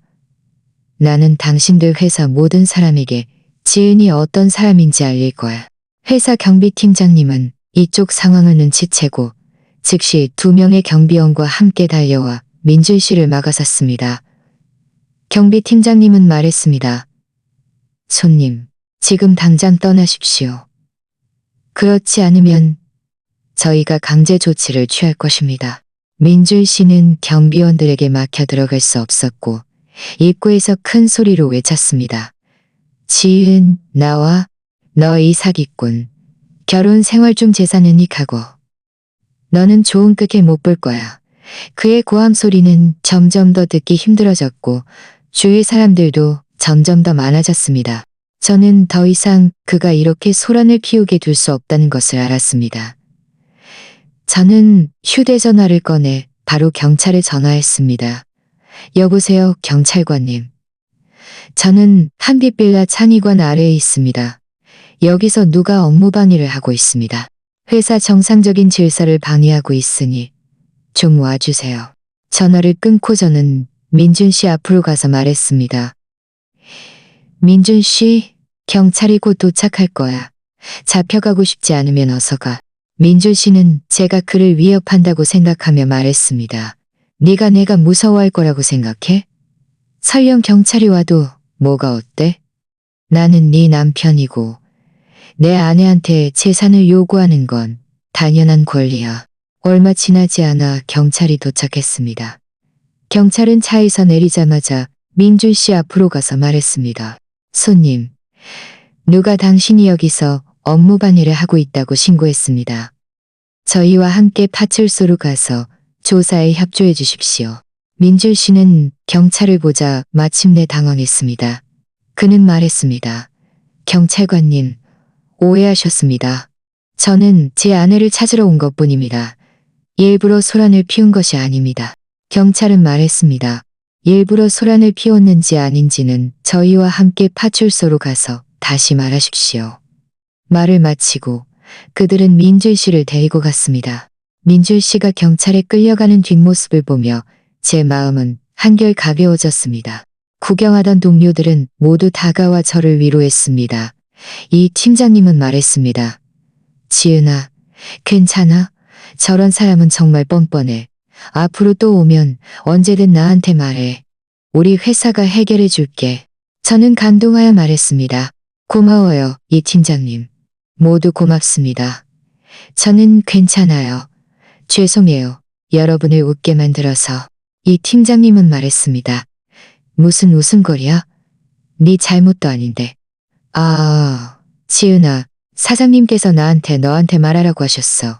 나는 당신들 회사 모든 사람에게 지은이 어떤 사람인지 알릴 거야. 회사 경비팀장님은 이쪽 상황을 눈치채고 즉시 2명의 경비원과 함께 달려와 민준 씨를 막아섰습니다. 경비팀장님은 말했습니다. 손님, 지금 당장 떠나십시오. 그렇지 않으면 저희가 강제 조치를 취할 것입니다. 민준 씨는 경비원들에게 막혀 들어갈 수 없었고 입구에서 큰 소리로 외쳤습니다. 지은, 나와, 너 이 사기꾼. 결혼 생활 중 재산은 이카고. 너는 좋은 끝에 못 볼 거야. 그의 고함 소리는 점점 더 듣기 힘들어졌고 주위 사람들도 점점 더 많아졌습니다. 저는 더 이상 그가 이렇게 소란을 피우게 둘 수 없다는 것을 알았습니다. 저는 휴대전화를 꺼내 바로 경찰에 전화했습니다. 여보세요, 경찰관님. 저는 한빛빌라 창의관 아래에 있습니다. 여기서 누가 업무 방해를 하고 있습니다. 회사 정상적인 질서를 방해하고 있으니 좀 와주세요. 전화를 끊고 저는 민준 씨 앞으로 가서 말했습니다. 민준 씨, 경찰이 곧 도착할 거야. 잡혀가고 싶지 않으면 어서 가. 민준 씨는 제가 그를 위협한다고 생각하며 말했습니다. 네가 내가 무서워할 거라고 생각해? 설령 경찰이 와도 뭐가 어때? 나는 네 남편이고 내 아내한테 재산을 요구하는 건 당연한 권리야. 얼마 지나지 않아 경찰이 도착했습니다. 경찰은 차에서 내리자마자 민준 씨 앞으로 가서 말했습니다. 손님, 누가 당신이 여기서 업무 방해를 하고 있다고 신고했습니다. 저희와 함께 파출소로 가서 조사에 협조해 주십시오. 민준 씨는 경찰을 보자 마침내 당황했습니다. 그는 말했습니다. 경찰관님, 오해하셨습니다. 저는 제 아내를 찾으러 온 것뿐입니다. 일부러 소란을 피운 것이 아닙니다. 경찰은 말했습니다. 일부러 소란을 피웠는지 아닌지는 저희와 함께 파출소로 가서 다시 말하십시오. 말을 마치고 그들은 민준 씨를 데리고 갔습니다. 민준 씨가 경찰에 끌려가는 뒷모습을 보며 제 마음은 한결 가벼워졌습니다. 구경하던 동료들은 모두 다가와 저를 위로했습니다. 이 팀장님은 말했습니다. 지은아, 괜찮아? 저런 사람은 정말 뻔뻔해. 앞으로 또 오면 언제든 나한테 말해. 우리 회사가 해결해 줄게. 저는 감동하여 말했습니다. 고마워요, 이 팀장님. 모두 고맙습니다. 저는 괜찮아요. 죄송해요. 여러분을 웃게 만들어서. 이 팀장님은 말했습니다. 무슨 웃음거리야? 네 잘못도 아닌데. 아, 지은아, 사장님께서 너한테 말하라고 하셨어.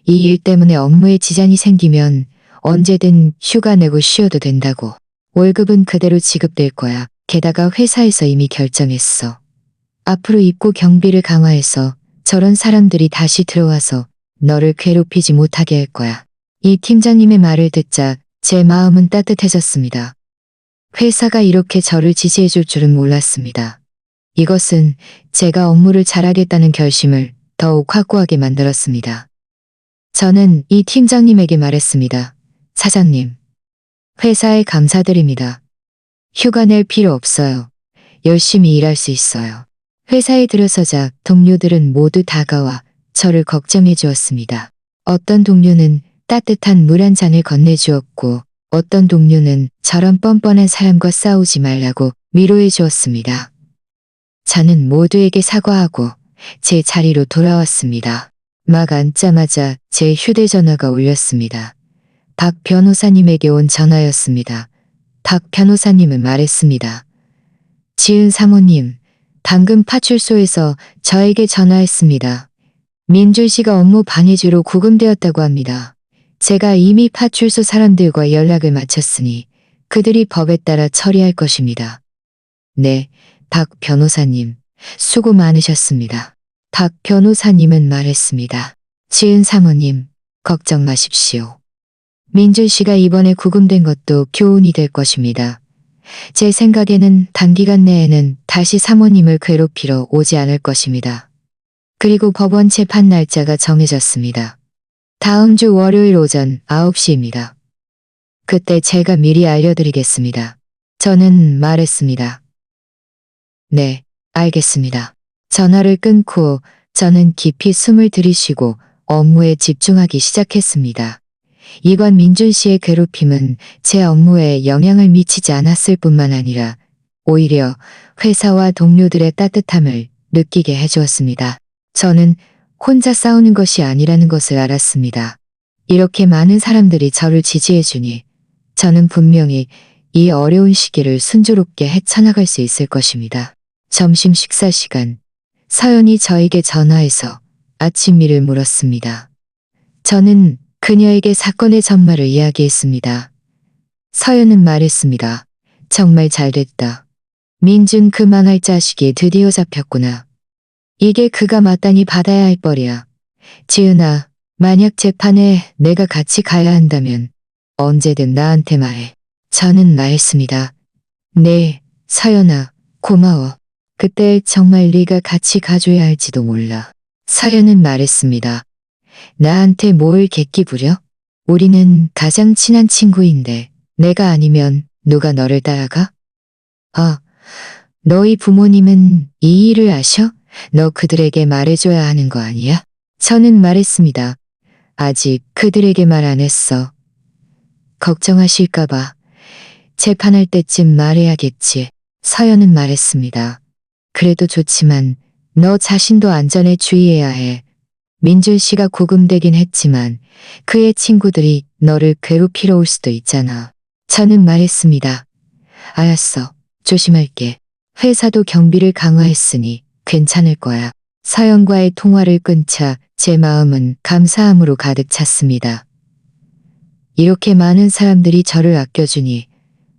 이 일 때문에 업무에 지장이 생기면 언제든 휴가 내고 쉬어도 된다고. 월급은 그대로 지급될 거야. 게다가 회사에서 이미 결정했어. 앞으로 입구 경비를 강화해서 저런 사람들이 다시 들어와서 너를 괴롭히지 못하게 할 거야. 이 팀장님의 말을 듣자 제 마음은 따뜻해졌습니다. 회사가 이렇게 저를 지지해 줄 줄은 몰랐습니다. 이것은 제가 업무를 잘하겠다는 결심을 더욱 확고하게 만들었습니다. 저는 이 팀장님에게 말했습니다. 사장님, 회사에 감사드립니다. 휴가 낼 필요 없어요. 열심히 일할 수 있어요. 회사에 들어서자 동료들은 모두 다가와 저를 걱정해 주었습니다. 어떤 동료는 따뜻한 물 한 잔을 건네주었고 어떤 동료는 저런 뻔뻔한 사람과 싸우지 말라고 위로해 주었습니다. 저는 모두에게 사과하고 제 자리로 돌아왔습니다. 막 앉자마자 제 휴대전화가 울렸습니다. 박 변호사님에게 온 전화였습니다. 박 변호사님은 말했습니다. 지은 사모님, 방금 파출소에서 저에게 전화했습니다. 민준 씨가 업무 방해죄로 구금되었다고 합니다. 제가 이미 파출소 사람들과 연락을 마쳤으니 그들이 법에 따라 처리할 것입니다. 네, 박 변호사님, 수고 많으셨습니다. 박 변호사님은 말했습니다. 지은 사모님, 걱정 마십시오. 민준 씨가 이번에 구금된 것도 교훈이 될 것입니다. 제 생각에는 단기간 내에는 다시 사모님을 괴롭히러 오지 않을 것입니다. 그리고 법원 재판 날짜가 정해졌습니다. 다음 주 월요일 오전 9시입니다. 그때 제가 미리 알려드리겠습니다. 저는 말했습니다. 네, 알겠습니다. 전화를 끊고 저는 깊이 숨을 들이쉬고 업무에 집중하기 시작했습니다. 이관 민준 씨의 괴롭힘은 제 업무에 영향을 미치지 않았을 뿐만 아니라 오히려 회사와 동료들의 따뜻함을 느끼게 해주었습니다. 저는 혼자 싸우는 것이 아니라는 것을 알았습니다. 이렇게 많은 사람들이 저를 지지해주니 저는 분명히 이 어려운 시기를 순조롭게 헤쳐나갈 수 있을 것입니다. 점심 식사 시간, 서연이 저에게 전화해서 아침미를 물었습니다. 저는 그녀에게 사건의 전말을 이야기했습니다. 서연은 말했습니다. 정말 잘됐다. 민준 그 망할 자식이 드디어 잡혔구나. 이게 그가 마땅히 받아야 할 벌이야. 지은아, 만약 재판에 내가 같이 가야 한다면 언제든 나한테 말해. 저는 말했습니다. 네, 서연아, 고마워. 그때 정말 네가 같이 가줘야 할지도 몰라. 서연은 말했습니다. 나한테 뭘 객기 부려? 우리는 가장 친한 친구인데 내가 아니면 누가 너를 따라가? 아, 너희 부모님은 이 일을 아셔? 너 그들에게 말해줘야 하는 거 아니야? 저는 말했습니다. 아직 그들에게 말 안 했어. 걱정하실까봐. 재판할 때쯤 말해야겠지. 서연은 말했습니다. 그래도 좋지만 너 자신도 안전에 주의해야 해. 민준 씨가 구금되긴 했지만 그의 친구들이 너를 괴롭히러 올 수도 있잖아. 저는 말했습니다. 알았어. 조심할게. 회사도 경비를 강화했으니 괜찮을 거야. 서연과의 통화를 끊자 제 마음은 감사함으로 가득 찼습니다. 이렇게 많은 사람들이 저를 아껴주니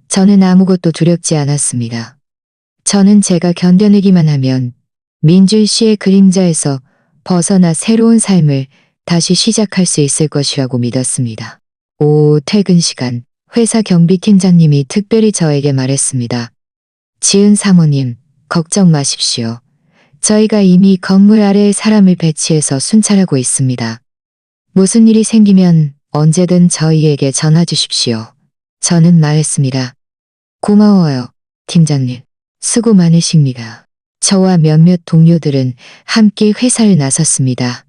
저는 아무것도 두렵지 않았습니다. 저는 제가 견뎌내기만 하면 민준 씨의 그림자에서 벗어나 새로운 삶을 다시 시작할 수 있을 것이라고 믿었습니다. 오후 퇴근 시간, 회사 경비팀장님이 특별히 저에게 말했습니다. 지은 사모님, 걱정 마십시오. 저희가 이미 건물 아래에 사람을 배치해서 순찰하고 있습니다. 무슨 일이 생기면 언제든 저희에게 전화 주십시오. 저는 말했습니다. 고마워요, 팀장님. 수고 많으십니다. 저와 몇몇 동료들은 함께 회사를 나섰습니다.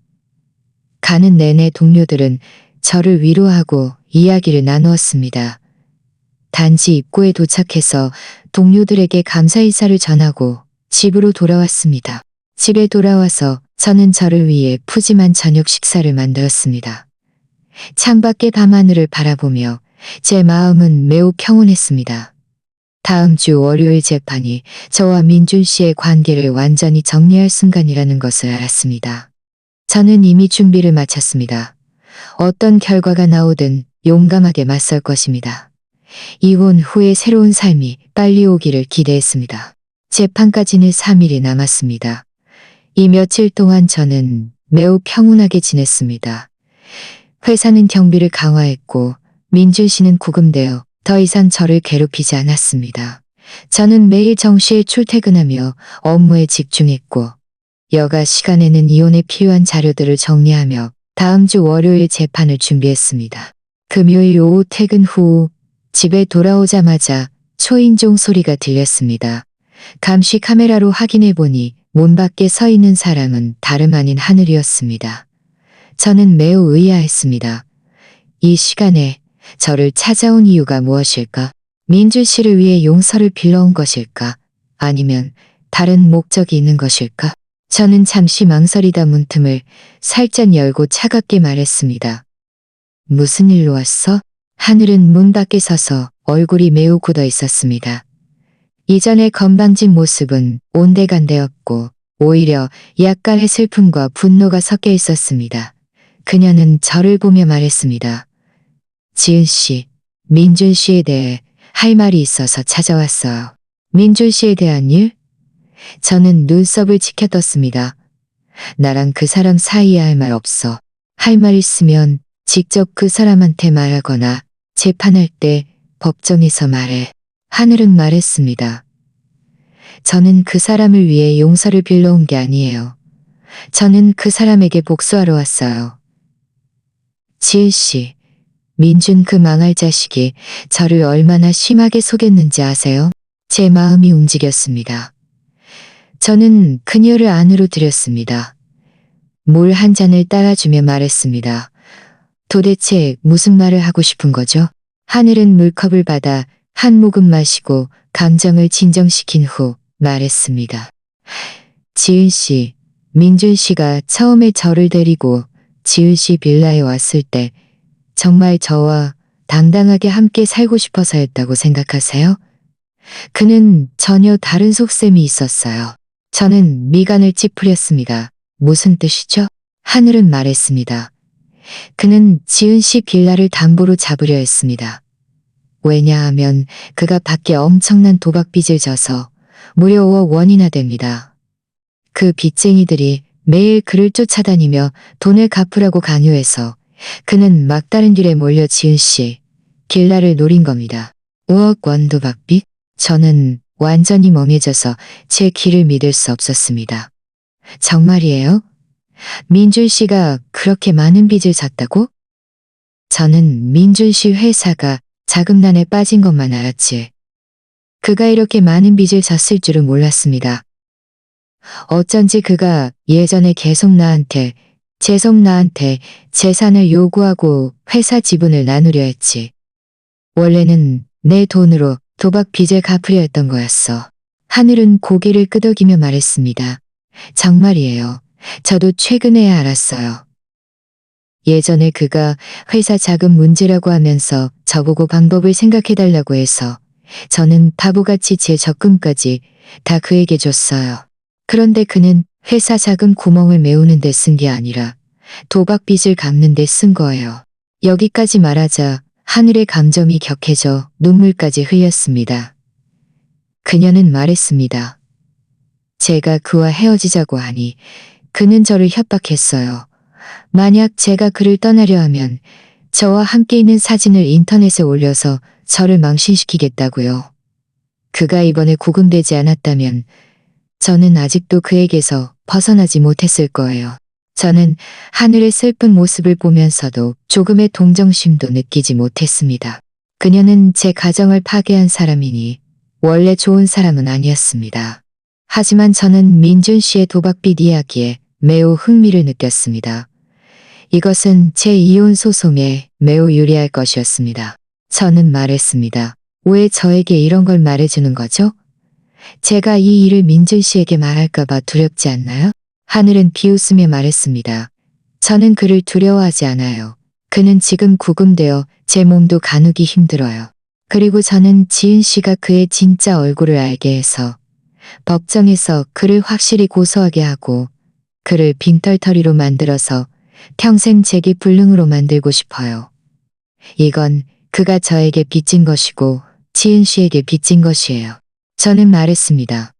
가는 내내 동료들은 저를 위로하고 이야기를 나누었습니다. 단지 입구에 도착해서 동료들에게 감사 인사를 전하고 집으로 돌아왔습니다. 집에 돌아와서 저는 저를 위해 푸짐한 저녁 식사를 만들었습니다. 창밖의 밤하늘을 바라보며 제 마음은 매우 평온했습니다. 다음 주 월요일 재판이 저와 민준 씨의 관계를 완전히 정리할 순간이라는 것을 알았습니다. 저는 이미 준비를 마쳤습니다. 어떤 결과가 나오든 용감하게 맞설 것입니다. 이혼 후의 새로운 삶이 빨리 오기를 기대했습니다. 재판까지는 3일이 남았습니다. 이 며칠 동안 저는 매우 평온하게 지냈습니다. 회사는 경비를 강화했고 민준 씨는 구금되어 더 이상 저를 괴롭히지 않았습니다. 저는 매일 정시에 출퇴근하며 업무에 집중했고 여가 시간에는 이혼에 필요한 자료들을 정리하며 다음 주 월요일 재판을 준비했습니다. 금요일 오후 퇴근 후 집에 돌아오자마자 초인종 소리가 들렸습니다. 감시 카메라로 확인해 보니 문 밖에 서 있는 사람은 다름 아닌 하늘이었습니다. 저는 매우 의아했습니다. 이 시간에 저를 찾아온 이유가 무엇일까? 민준 씨를 위해 용서를 빌러온 것일까? 아니면 다른 목적이 있는 것일까? 저는 잠시 망설이다 문틈을 살짝 열고 차갑게 말했습니다. 무슨 일로 왔어? 하늘은 문 밖에 서서 얼굴이 매우 굳어 있었습니다. 이전의 건방진 모습은 온데간데였고 오히려 약간의 슬픔과 분노가 섞여 있었습니다. 그녀는 저를 보며 말했습니다. 지은 씨, 민준 씨에 대해 할 말이 있어서 찾아왔어요. 민준 씨에 대한 일? 저는 눈썹을 치켜떴습니다. 나랑 그 사람 사이에 할 말 없어. 할 말 있으면 직접 그 사람한테 말하거나 재판할 때 법정에서 말해. 하늘은 말했습니다. 저는 그 사람을 위해 용서를 빌러 온 게 아니에요. 저는 그 사람에게 복수하러 왔어요. 지은 씨, 민준 그 망할 자식이 저를 얼마나 심하게 속였는지 아세요? 제 마음이 움직였습니다. 저는 그녀를 안으로 들였습니다. 물 한 잔을 따라주며 말했습니다. 도대체 무슨 말을 하고 싶은 거죠? 하늘은 물컵을 받아 한 모금 마시고 감정을 진정시킨 후 말했습니다. 지은 씨, 민준 씨가 처음에 저를 데리고 지은 씨 빌라에 왔을 때 정말 저와 당당하게 함께 살고 싶어서였다고 생각하세요? 그는 전혀 다른 속셈이 있었어요. 저는 미간을 찌푸렸습니다. 무슨 뜻이죠? 하늘은 말했습니다. 그는 지은 씨 빌라를 담보로 잡으려 했습니다. 왜냐하면 그가 밖에 엄청난 도박빚을 져서 무려 5억 원이나 됩니다. 그 빚쟁이들이 매일 그를 쫓아다니며 돈을 갚으라고 강요해서 그는 막다른 길에 몰려 지은 씨 빌라를 노린 겁니다. 5억 원 도박빚? 저는 완전히 멍해져서 제 귀를 믿을 수 없었습니다. 정말이에요? 민준 씨가 그렇게 많은 빚을 졌다고? 저는 민준 씨 회사가 자금난에 빠진 것만 알았지. 그가 이렇게 많은 빚을 졌을 줄은 몰랐습니다. 어쩐지 그가 예전에 계속 나한테 재산을 요구하고 회사 지분을 나누려 했지. 원래는 내 돈으로 도박 빚을 갚으려 했던 거였어. 하늘은 고개를 끄덕이며 말했습니다. 정말이에요. 저도 최근에야 알았어요. 예전에 그가 회사 자금 문제라고 하면서 저보고 방법을 생각해달라고 해서 저는 바보같이 제 적금까지 다 그에게 줬어요. 그런데 그는 회사 자금 구멍을 메우는 데 쓴 게 아니라 도박 빚을 갚는 데 쓴 거예요. 여기까지 말하자 하늘의 감정이 격해져 눈물까지 흘렸습니다. 그녀는 말했습니다. 제가 그와 헤어지자고 하니 그는 저를 협박했어요. 만약 제가 그를 떠나려 하면 저와 함께 있는 사진을 인터넷에 올려서 저를 망신시키겠다고요. 그가 이번에 구금되지 않았다면 저는 아직도 그에게서 벗어나지 못했을 거예요. 저는 하늘의 슬픈 모습을 보면서도 조금의 동정심도 느끼지 못했습니다. 그녀는 제 가정을 파괴한 사람이니 원래 좋은 사람은 아니었습니다. 하지만 저는 민준 씨의 도박빚 이야기에 매우 흥미를 느꼈습니다. 이것은 제 이혼 소송에 매우 유리할 것이었습니다. 저는 말했습니다. 왜 저에게 이런 걸 말해주는 거죠? 제가 이 일을 민준 씨에게 말할까봐 두렵지 않나요? 하늘은 비웃으며 말했습니다. 저는 그를 두려워하지 않아요. 그는 지금 구금되어 제 몸도 가누기 힘들어요. 그리고 저는 지은 씨가 그의 진짜 얼굴을 알게 해서 법정에서 그를 확실히 고소하게 하고 그를 빈털터리로 만들어서 평생 재기 불능으로 만들고 싶어요. 이건 그가 저에게 빚진 것이고 지은 씨에게 빚진 것이에요. 저는 말했습니다.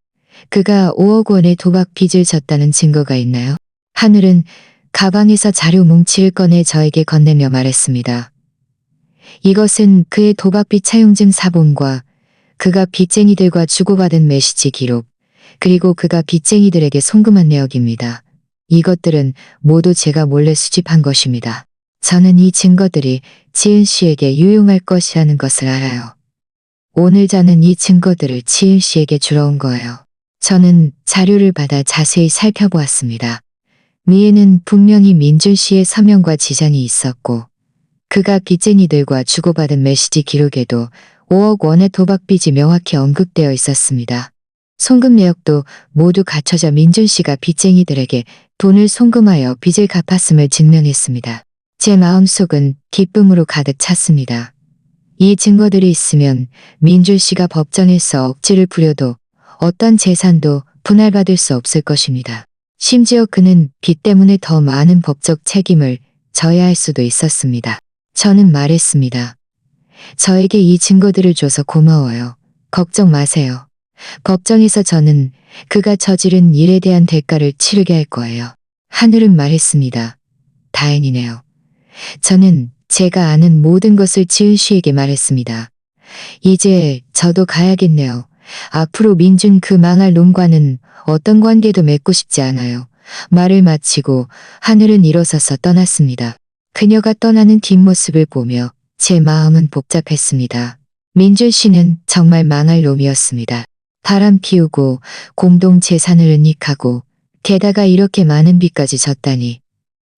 그가 5억 원의 도박 빚을 졌다는 증거가 있나요? 하늘은 가방에서 자료 뭉치를 꺼내 저에게 건네며 말했습니다. 이것은 그의 도박빚 차용증 사본과 그가 빚쟁이들과 주고받은 메시지 기록, 그리고 그가 빚쟁이들에게 송금한 내역입니다. 이것들은 모두 제가 몰래 수집한 것입니다. 저는 이 증거들이 지은 씨에게 유용할 것이라는 것을 알아요. 오늘 저는 이 증거들을 지은 씨에게 주러 온 거예요. 저는 자료를 받아 자세히 살펴보았습니다. 위에는 분명히 민준 씨의 서명과 지장이 있었고 그가 빚쟁이들과 주고받은 메시지 기록에도 5억 원의 도박빚이 명확히 언급되어 있었습니다. 송금 내역도 모두 갖춰져 민준 씨가 빚쟁이들에게 돈을 송금하여 빚을 갚았음을 증명했습니다. 제 마음속은 기쁨으로 가득 찼습니다. 이 증거들이 있으면 민준 씨가 법정에서 억지를 부려도 어떤 재산도 분할받을 수 없을 것입니다. 심지어 그는 빚 때문에 더 많은 법적 책임을 져야 할 수도 있었습니다. 저는 말했습니다. 저에게 이 증거들을 줘서 고마워요. 걱정 마세요. 법정에서 저는 그가 저지른 일에 대한 대가를 치르게 할 거예요. 하늘은 말했습니다. 다행이네요. 저는 제가 아는 모든 것을 지은 씨에게 말했습니다. 이제 저도 가야겠네요. 앞으로 민준 그 망할 놈과는 어떤 관계도 맺고 싶지 않아요. 말을 마치고 하늘은 일어서서 떠났습니다. 그녀가 떠나는 뒷모습을 보며 제 마음은 복잡했습니다. 민준 씨는 정말 망할 놈이었습니다. 바람 피우고 공동 재산을 은닉하고 게다가 이렇게 많은 빚까지 졌다니.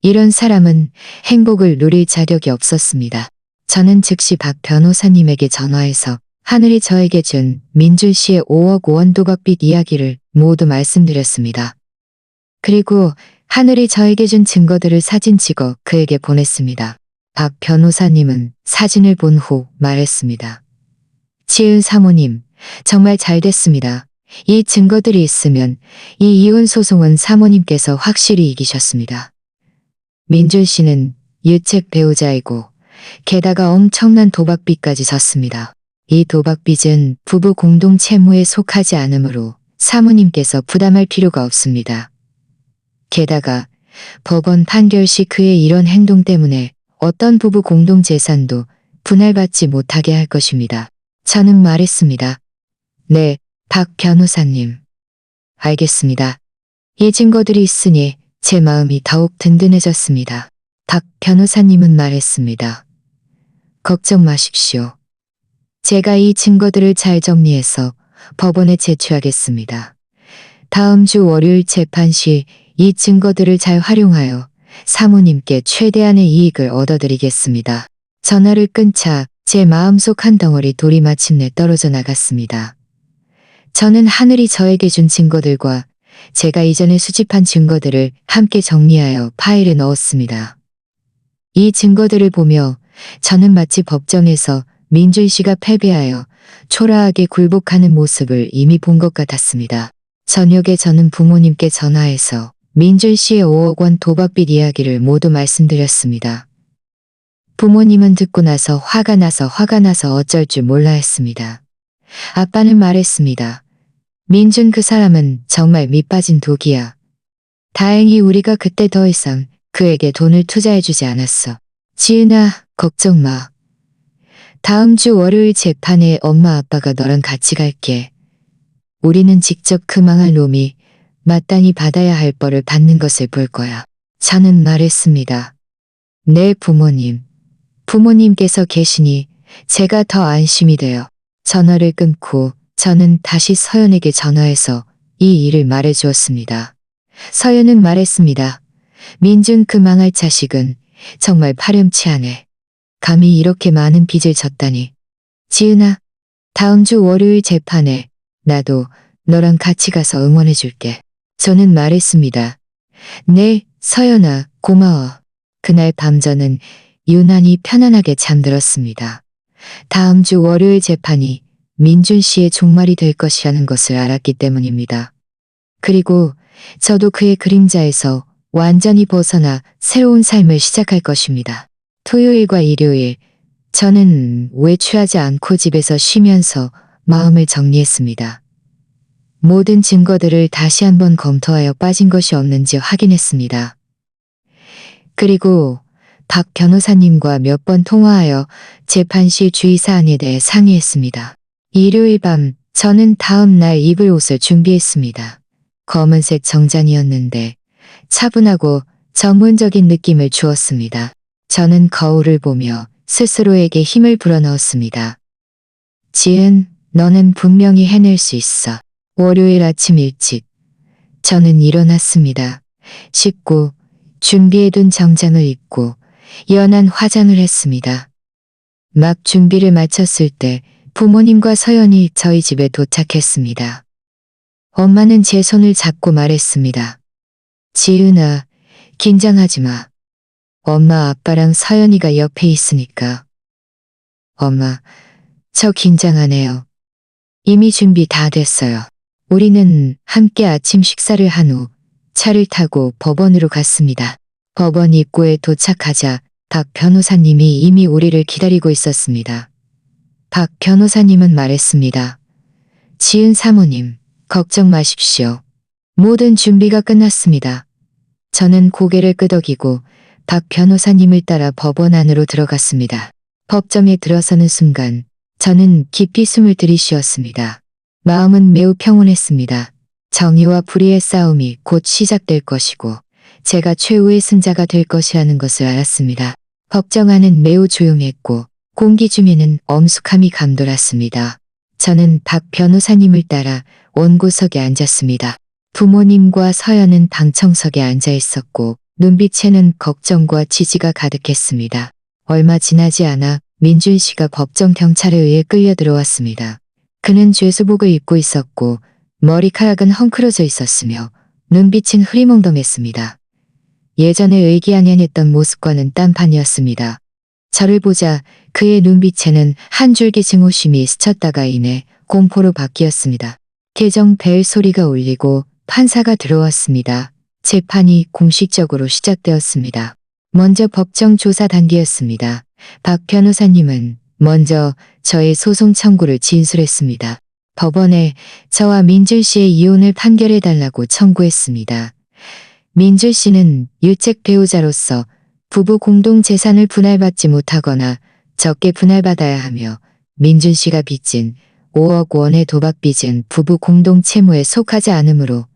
이런 사람은 행복을 누릴 자격이 없었습니다. 저는 즉시 박 변호사님에게 전화해서 하늘이 저에게 준 민준 씨의 5억 원 도박빚 이야기를 모두 말씀드렸습니다. 그리고 하늘이 저에게 준 증거들을 사진 찍어 그에게 보냈습니다. 박 변호사님은 사진을 본 후 말했습니다. 지은 사모님, 정말 잘 됐습니다. 이 증거들이 있으면 이 이혼 소송은 사모님께서 확실히 이기셨습니다. 민준 씨는 유책 배우자이고 게다가 엄청난 도박빚까지 졌습니다. 이 도박빚은 부부 공동 채무에 속하지 않으므로 사모님께서 부담할 필요가 없습니다. 게다가 법원 판결 시 그의 이런 행동 때문에 어떤 부부 공동 재산도 분할받지 못하게 할 것입니다. 저는 말했습니다. 네, 박 변호사님. 알겠습니다. 이 증거들이 있으니 제 마음이 더욱 든든해졌습니다. 박 변호사님은 말했습니다. 걱정 마십시오. 제가 이 증거들을 잘 정리해서 법원에 제출하겠습니다. 다음 주 월요일 재판 시 이 증거들을 잘 활용하여 사모님께 최대한의 이익을 얻어드리겠습니다. 전화를 끊자 제 마음속 한 덩어리 돌이 마침내 떨어져 나갔습니다. 저는 하늘이 저에게 준 증거들과 제가 이전에 수집한 증거들을 함께 정리하여 파일에 넣었습니다. 이 증거들을 보며 저는 마치 법정에서 민준 씨가 패배하여 초라하게 굴복하는 모습을 이미 본 것 같았습니다. 저녁에 저는 부모님께 전화해서 민준 씨의 5억 원 도박빚 이야기를 모두 말씀드렸습니다. 부모님은 듣고 나서 화가 나서 어쩔 줄 몰라 했습니다. 아빠는 말했습니다. 민준 그 사람은 정말 밑빠진 독이야. 다행히 우리가 그때 더 이상 그에게 돈을 투자해주지 않았어. 지은아, 걱정 마. 다음 주 월요일 재판에 엄마 아빠가 너랑 같이 갈게. 우리는 직접 그 망할 놈이 마땅히 받아야 할 벌을 받는 것을 볼 거야. 저는 말했습니다. 네, 부모님. 부모님께서 계시니 제가 더 안심이 돼요. 전화를 끊고 저는 다시 서연에게 전화해서 이 일을 말해주었습니다. 서연은 말했습니다. 민준 그 망할 자식은 정말 파렴치하네. 감히 이렇게 많은 빚을 졌다니. 지은아, 다음 주 월요일 재판에 나도 너랑 같이 가서 응원해줄게. 저는 말했습니다. 네, 서연아, 고마워. 그날 밤 저는 유난히 편안하게 잠들었습니다. 다음 주 월요일 재판이 민준 씨의 종말이 될 것이라는 것을 알았기 때문입니다. 그리고 저도 그의 그림자에서 완전히 벗어나 새로운 삶을 시작할 것입니다. 토요일과 일요일, 저는 외출하지 않고 집에서 쉬면서 마음을 정리했습니다. 모든 증거들을 다시 한번 검토하여 빠진 것이 없는지 확인했습니다. 그리고 박 변호사님과 몇 번 통화하여 재판 시 주의사항에 대해 상의했습니다. 일요일 밤 저는 다음 날 입을 옷을 준비했습니다. 검은색 정장이었는데 차분하고 전문적인 느낌을 주었습니다. 저는 거울을 보며 스스로에게 힘을 불어넣었습니다. 지은, 너는 분명히 해낼 수 있어. 월요일 아침 일찍 저는 일어났습니다. 씻고 준비해둔 정장을 입고 연한 화장을 했습니다. 막 준비를 마쳤을 때 부모님과 서연이 저희 집에 도착했습니다. 엄마는 제 손을 잡고 말했습니다. 지은아, 긴장하지 마. 엄마 아빠랑 서연이가 옆에 있으니까. 엄마, 저 긴장하네요. 이미 준비 다 됐어요. 우리는 함께 아침 식사를 한 후 차를 타고 법원으로 갔습니다. 법원 입구에 도착하자 박 변호사님이 이미 우리를 기다리고 있었습니다. 박 변호사님은 말했습니다. 지은 사모님, 걱정 마십시오. 모든 준비가 끝났습니다. 저는 고개를 끄덕이고 박 변호사님을 따라 법원 안으로 들어갔습니다. 법정에 들어서는 순간 저는 깊이 숨을 들이쉬었습니다. 마음은 매우 평온했습니다. 정의와 불의의 싸움이 곧 시작될 것이고 제가 최후의 승자가 될 것이라는 것을 알았습니다. 법정 안은 매우 조용했고 공기 중에는 엄숙함이 감돌았습니다. 저는 박 변호사님을 따라 원고석에 앉았습니다. 부모님과 서연은 방청석에 앉아 있었고 눈빛에는 걱정과 지지가 가득했습니다. 얼마 지나지 않아 민준 씨가 법정 경찰에 의해 끌려 들어왔습니다. 그는 죄수복을 입고 있었고 머리카락은 헝클어져 있었으며 눈빛은 흐리멍덩했습니다. 예전에 의기양양했던 모습과는 딴판이었습니다. 저를 보자 그의 눈빛에는 한 줄기 증오심이 스쳤다가 이내 공포로 바뀌었습니다. 개정 벨 소리가 울리고 판사가 들어왔습니다. 재판이 공식적으로 시작되었습니다. 먼저 법정 조사 단계였습니다. 박 변호사님은 먼저 저의 소송 청구를 진술했습니다. 법원에 저와 민준 씨의 이혼을 판결해달라고 청구했습니다. 민준 씨는 유책 배우자로서 부부 공동 재산을 분할받지 못하거나 적게 분할받아야 하며 민준 씨가 빚진 5억 원의 도박빚은 부부 공동 채무에 속하지 않으므로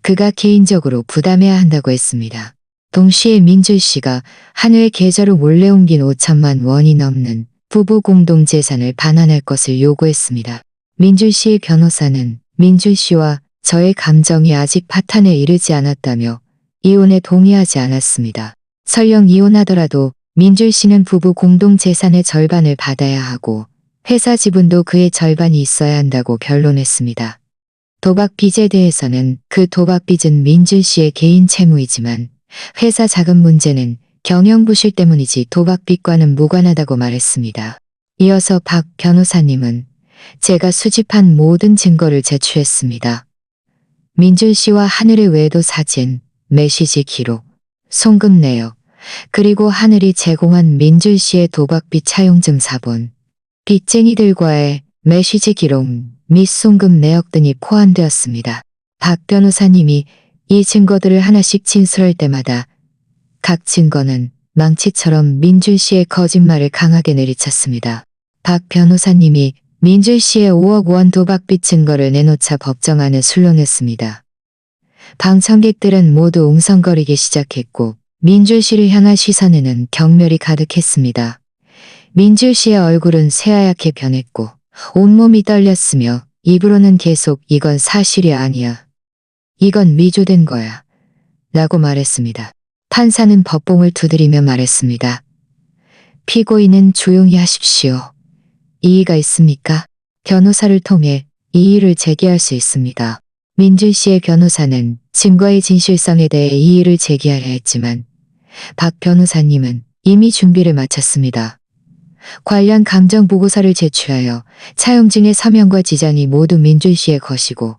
그가 개인적으로 부담해야 한다고 했습니다. 동시에 민준 씨가 한우의 계좌로 몰래 옮긴 5천만 원이 넘는 부부 공동 재산을 반환할 것을 요구했습니다. 민준 씨의 변호사는 민준 씨와 저의 감정이 아직 파탄에 이르지 않았다며 이혼에 동의하지 않았습니다. 설령 이혼하더라도 민준 씨는 부부 공동 재산의 절반을 받아야 하고 회사 지분도 그의 절반이 있어야 한다고 변론했습니다. 도박 빚에 대해서는 그 도박 빚은 민준 씨의 개인 채무이지만 회사 자금 문제는 경영부실 때문이지 도박 빚과는 무관하다고 말했습니다. 이어서 박 변호사님은 제가 수집한 모든 증거를 제출했습니다. 민준 씨와 하늘의 외도 사진, 메시지 기록, 송금 내역, 그리고 하늘이 제공한 민준 씨의 도박빚 차용증 사본, 빚쟁이들과의 메시지 기록 및 송금 내역 등이 포함되었습니다. 박 변호사님이 이 증거들을 하나씩 진술할 때마다 각 증거는 망치처럼 민준 씨의 거짓말을 강하게 내리쳤습니다. 박 변호사님이 민준 씨의 5억 원 도박빚 증거를 내놓자 법정 안은 술렁했습니다. 방청객들은 모두 웅성거리기 시작했고 민준 씨를 향한 시선에는 경멸이 가득했습니다. 민준 씨의 얼굴은 새하얗게 변했고 온몸이 떨렸으며 입으로는 계속 이건 사실이 아니야. 이건 위조된 거야. 라고 말했습니다. 판사는 법봉을 두드리며 말했습니다. 피고인은 조용히 하십시오. 이의가 있습니까? 변호사를 통해 이의를 제기할 수 있습니다. 민준 씨의 변호사는 증거의 진실성에 대해 이의를 제기하려 했지만 박 변호사님은 이미 준비를 마쳤습니다. 관련 감정보고서를 제출하여 차용증의 서명과 지장이 모두 민준 씨의 것이고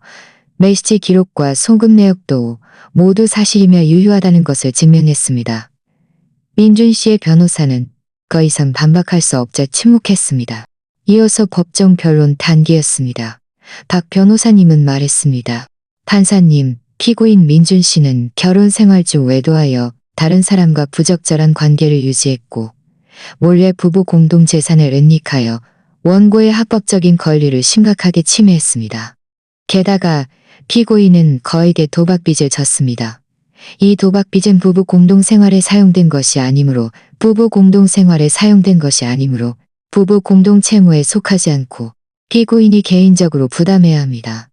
메시지 기록과 송금 내역도 모두 사실이며 유효하다는 것을 증명했습니다. 민준 씨의 변호사는 더 이상 반박할 수 없자 침묵했습니다. 이어서 법정 변론 단계였습니다. 박 변호사님은 말했습니다. 판사님, 피고인 민준 씨는 결혼 생활 중 외도하여 다른 사람과 부적절한 관계를 유지했고 몰래 부부 공동 재산을 은닉하여 원고의 합법적인 권리를 심각하게 침해했습니다. 게다가 피고인은 거액의 도박빚을 졌습니다. 이 도박빚은 부부 공동 생활에 사용된 것이 아니므로 부부 공동 채무에 속하지 않고 피고인이 개인적으로 부담해야 합니다.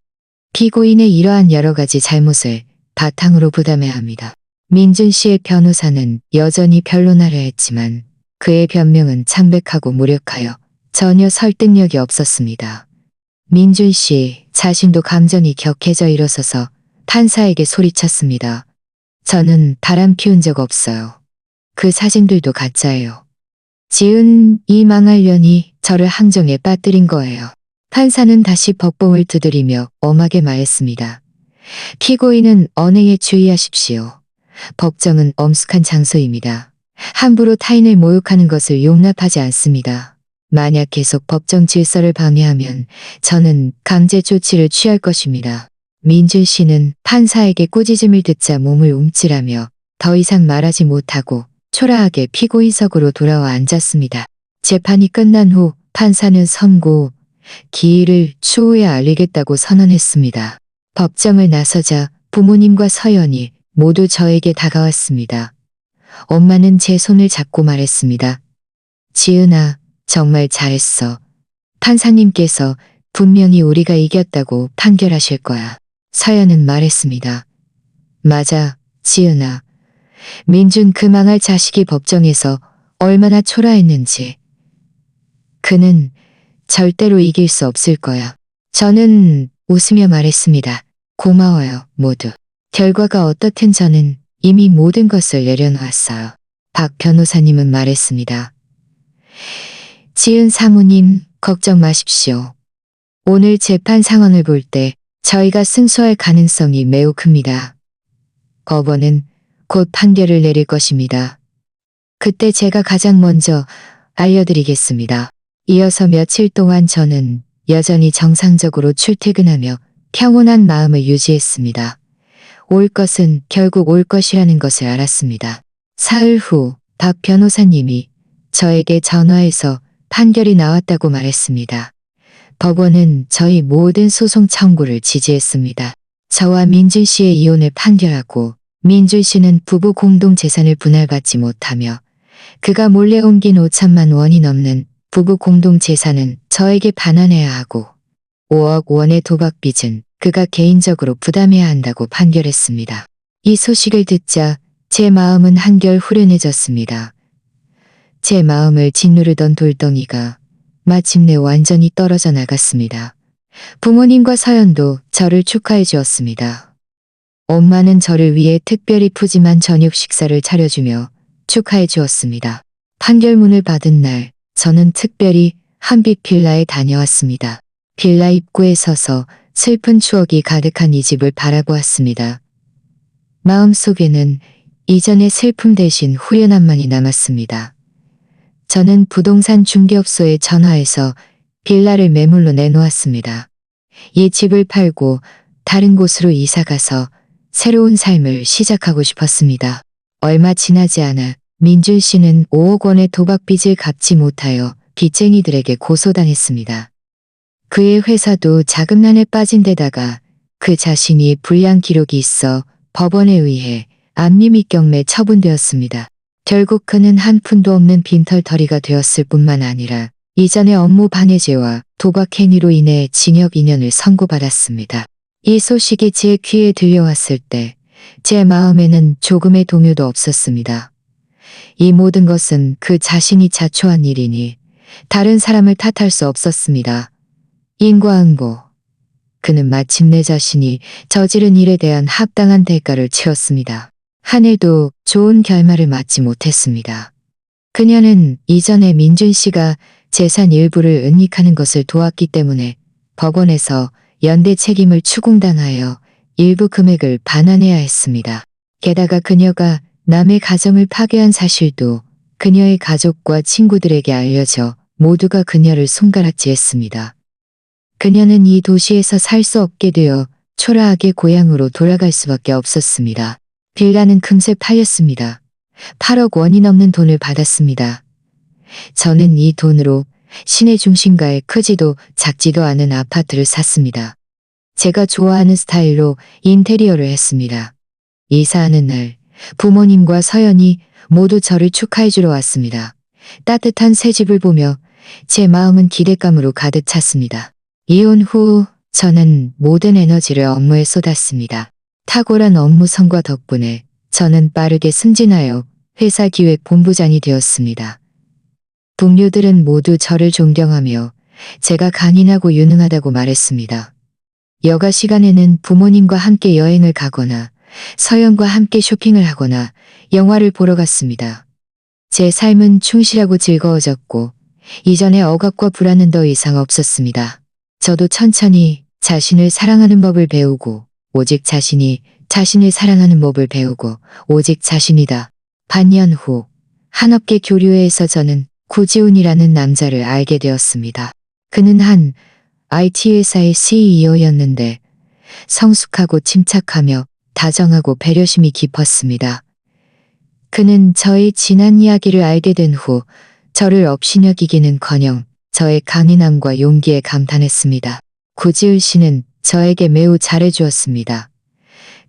피고인의 이러한 여러 가지 잘못을 바탕으로 부담해야 합니다. 민준 씨의 변호사는 여전히 변론하려 했지만 그의 변명은 창백하고 무력하여 전혀 설득력이 없었습니다. 민준 씨 자신도 감정이 격해져 일어서서 판사에게 소리쳤습니다. 저는 바람 피운 적 없어요. 그 사진들도 가짜예요. 지은 이 망할 년이 저를 항정에 빠뜨린 거예요. 판사는 다시 법봉을 두드리며 엄하게 말했습니다. 피고인은 언행에 주의하십시오. 법정은 엄숙한 장소입니다. 함부로 타인을 모욕하는 것을 용납하지 않습니다. 만약 계속 법정 질서를 방해하면 저는 강제 조치를 취할 것입니다. 민준 씨는 판사에게 꾸짖음을 듣자 몸을 움찔하며 더 이상 말하지 못하고 초라하게 피고인석으로 돌아와 앉았습니다. 재판이 끝난 후 판사는 선고 기일을 추후에 알리겠다고 선언했습니다. 법정을 나서자 부모님과 서연이 모두 저에게 다가왔습니다. 엄마는 제 손을 잡고 말했습니다. 지은아, 정말 잘했어. 판사님께서 분명히 우리가 이겼다고 판결하실 거야. 서연은 말했습니다. 맞아, 지은아. 민준 그 망할 자식이 법정에서 얼마나 초라했는지. 그는 절대로 이길 수 없을 거야. 저는 웃으며 말했습니다. 고마워요, 모두. 결과가 어떻든 저는 이미 모든 것을 내려놓았어요. 박 변호사님은 말했습니다. 지은 사모님, 걱정 마십시오. 오늘 재판 상황을 볼 때 저희가 승소할 가능성이 매우 큽니다. 법원은 곧 판결을 내릴 것입니다. 그때 제가 가장 먼저 알려드리겠습니다. 이어서 며칠 동안 저는 여전히 정상적으로 출퇴근하며 평온한 마음을 유지했습니다. 올 것은 결국 올 것이라는 것을 알았습니다. 사흘 후 박 변호사님이 저에게 전화해서 판결이 나왔다고 말했습니다. 법원은 저희 모든 소송 청구를 지지했습니다. 저와 민준 씨의 이혼을 판결하고 민준 씨는 부부 공동 재산을 분할받지 못하며 그가 몰래 옮긴 5천만 원이 넘는 부부 공동 재산은 저에게 반환해야 하고 5억 원의 도박 빚은 그가 개인적으로 부담해야 한다고 판결했습니다. 이 소식을 듣자 제 마음은 한결 후련해졌습니다. 제 마음을 짓누르던 돌덩이가 마침내 완전히 떨어져 나갔습니다. 부모님과 서연도 저를 축하해 주었습니다. 엄마는 저를 위해 특별히 푸짐한 저녁 식사를 차려주며 축하해 주었습니다. 판결문을 받은 날 저는 특별히 한빛 빌라에 다녀왔습니다. 빌라 입구에 서서 슬픈 추억이 가득한 이 집을 바라보았습니다. 마음속에는 이전의 슬픔 대신 후련함만이 남았습니다. 저는 부동산 중개업소에 전화해서 빌라를 매물로 내놓았습니다. 이 집을 팔고 다른 곳으로 이사가서 새로운 삶을 시작하고 싶었습니다. 얼마 지나지 않아 민준 씨는 5억 원의 도박빚을 갚지 못하여 빚쟁이들에게 고소당했습니다. 그의 회사도 자금난에 빠진 데다가 그 자신이 불량 기록이 있어 법원에 의해 압류입경매 처분되었습니다. 결국 그는 한 푼도 없는 빈털터리가 되었을 뿐만 아니라 이전의 업무 반해죄와 도박 행위로 인해 징역 2년을 선고받았습니다. 이 소식이 제 귀에 들려왔을 때 제 마음에는 조금의 동요도 없었습니다. 이 모든 것은 그 자신이 자초한 일이니 다른 사람을 탓할 수 없었습니다. 인과응보. 그는 마침내 자신이 저지른 일에 대한 합당한 대가를 치렀습니다. 한 해도 좋은 결말을 맞지 못했습니다. 그녀는 이전에 민준 씨가 재산 일부를 은닉하는 것을 도왔기 때문에 법원에서 연대 책임을 추궁당하여 일부 금액을 반환해야 했습니다. 게다가 그녀가 남의 가정을 파괴한 사실도 그녀의 가족과 친구들에게 알려져 모두가 그녀를 손가락질했습니다. 그녀는 이 도시에서 살 수 없게 되어 초라하게 고향으로 돌아갈 수밖에 없었습니다. 빌라는 금세 팔렸습니다. 8억 원이 넘는 돈을 받았습니다. 저는 이 돈으로 시내 중심가의 크지도 작지도 않은 아파트를 샀습니다. 제가 좋아하는 스타일로 인테리어를 했습니다. 이사하는 날 부모님과 서연이 모두 저를 축하해주러 왔습니다. 따뜻한 새 집을 보며 제 마음은 기대감으로 가득 찼습니다. 이혼 후 저는 모든 에너지를 업무에 쏟았습니다. 탁월한 업무 성과 덕분에 저는 빠르게 승진하여 회사 기획 본부장이 되었습니다. 동료들은 모두 저를 존경하며 제가 강인하고 유능하다고 말했습니다. 여가 시간에는 부모님과 함께 여행을 가거나 서연과 함께 쇼핑을 하거나 영화를 보러 갔습니다. 제 삶은 충실하고 즐거워졌고 이전의 억압과 불안은 더 이상 없었습니다. 저도 천천히 자신을 사랑하는 법을 배우고 오직 자신이 자신을 사랑하는 법을 배우고 오직 자신이다. 반년 후 한업계 교류회에서 저는 고지훈이라는 남자를 알게 되었습니다. 그는 한 IT 회사의 CEO였는데 성숙하고 침착하며 다정하고 배려심이 깊었습니다. 그는 저의 지난 이야기를 알게 된 후 저를 업신여기기는커녕 저의 강인함과 용기에 감탄했습니다. 고지훈 씨는 저에게 매우 잘해주었습니다.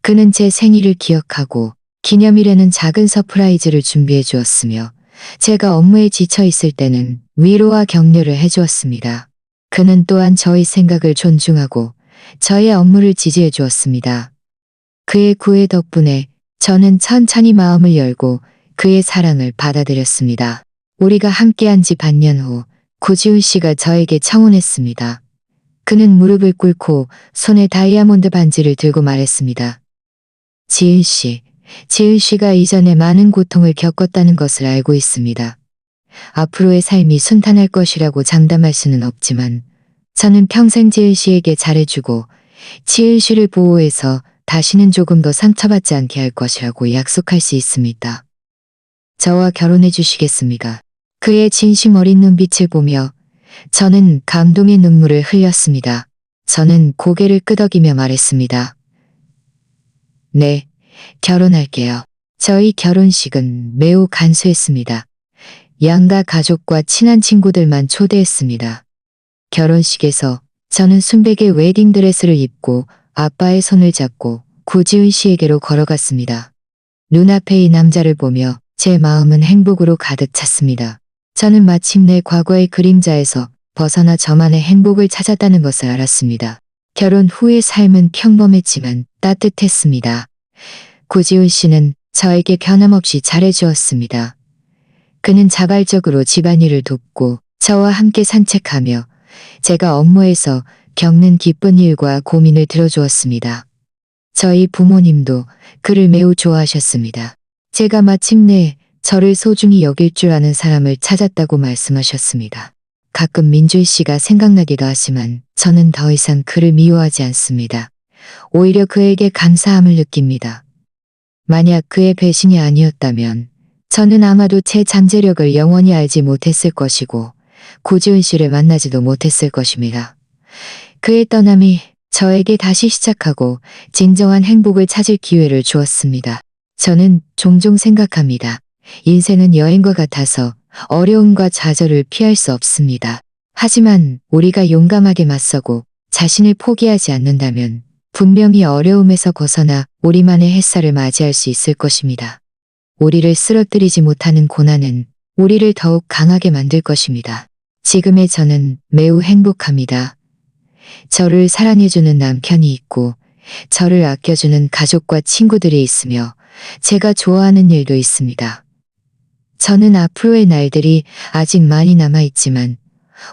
그는 제 생일을 기억하고 기념일에는 작은 서프라이즈를 준비해 주었으며 제가 업무에 지쳐 있을 때는 위로와 격려를 해주었습니다. 그는 또한 저의 생각을 존중하고 저의 업무를 지지해 주었습니다. 그의 구애 덕분에 저는 천천히 마음을 열고 그의 사랑을 받아들였습니다. 우리가 함께한 지 반년 후 고지훈 씨가 저에게 청혼했습니다. 그는 무릎을 꿇고 손에 다이아몬드 반지를 들고 말했습니다. 지은 씨, 지은 씨가 이전에 많은 고통을 겪었다는 것을 알고 있습니다. 앞으로의 삶이 순탄할 것이라고 장담할 수는 없지만 저는 평생 지은 씨에게 잘해주고 지은 씨를 보호해서 다시는 조금 더 상처받지 않게 할 것이라고 약속할 수 있습니다. 저와 결혼해 주시겠습니까? 그의 진심 어린 눈빛을 보며 저는 감동의 눈물을 흘렸습니다. 저는 고개를 끄덕이며 말했습니다. 네, 결혼할게요. 저희 결혼식은 매우 간소했습니다. 양가 가족과 친한 친구들만 초대했습니다. 결혼식에서 저는 순백의 웨딩드레스를 입고 아빠의 손을 잡고 고지훈 씨에게로 걸어갔습니다. 눈앞에 이 남자를 보며 제 마음은 행복으로 가득 찼습니다. 저는 마침내 과거의 그림자에서 벗어나 저만의 행복을 찾았다는 것을 알았습니다. 결혼 후의 삶은 평범했지만 따뜻했습니다. 고지훈 씨는 저에게 변함없이 잘해주었습니다. 그는 자발적으로 집안일을 돕고 저와 함께 산책하며 제가 업무에서 겪는 기쁜 일과 고민을 들어주었습니다. 저희 부모님도 그를 매우 좋아하셨습니다. 제가 마침내 저를 소중히 여길 줄 아는 사람을 찾았다고 말씀하셨습니다. 가끔 민준 씨가 생각나기도 하지만 저는 더 이상 그를 미워하지 않습니다. 오히려 그에게 감사함을 느낍니다. 만약 그의 배신이 아니었다면 저는 아마도 제 잠재력을 영원히 알지 못했을 것이고 고지훈 씨를 만나지도 못했을 것입니다. 그의 떠남이 저에게 다시 시작하고 진정한 행복을 찾을 기회를 주었습니다. 저는 종종 생각합니다. 인생은 여행과 같아서 어려움과 좌절을 피할 수 없습니다. 하지만 우리가 용감하게 맞서고 자신을 포기하지 않는다면 분명히 어려움에서 벗어나 우리만의 햇살을 맞이할 수 있을 것입니다. 우리를 쓰러뜨리지 못하는 고난은 우리를 더욱 강하게 만들 것입니다. 지금의 저는 매우 행복합니다. 저를 사랑해주는 남편이 있고 저를 아껴주는 가족과 친구들이 있으며 제가 좋아하는 일도 있습니다. 저는 앞으로의 날들이 아직 많이 남아있지만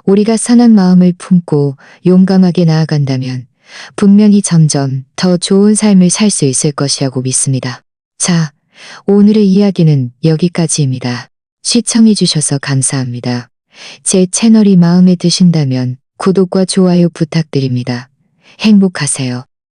우리가 선한 마음을 품고 용감하게 나아간다면 분명히 점점 더 좋은 삶을 살 수 있을 것이라고 믿습니다. 자, 오늘의 이야기는 여기까지입니다. 시청해주셔서 감사합니다. 제 채널이 마음에 드신다면 구독과 좋아요 부탁드립니다. 행복하세요.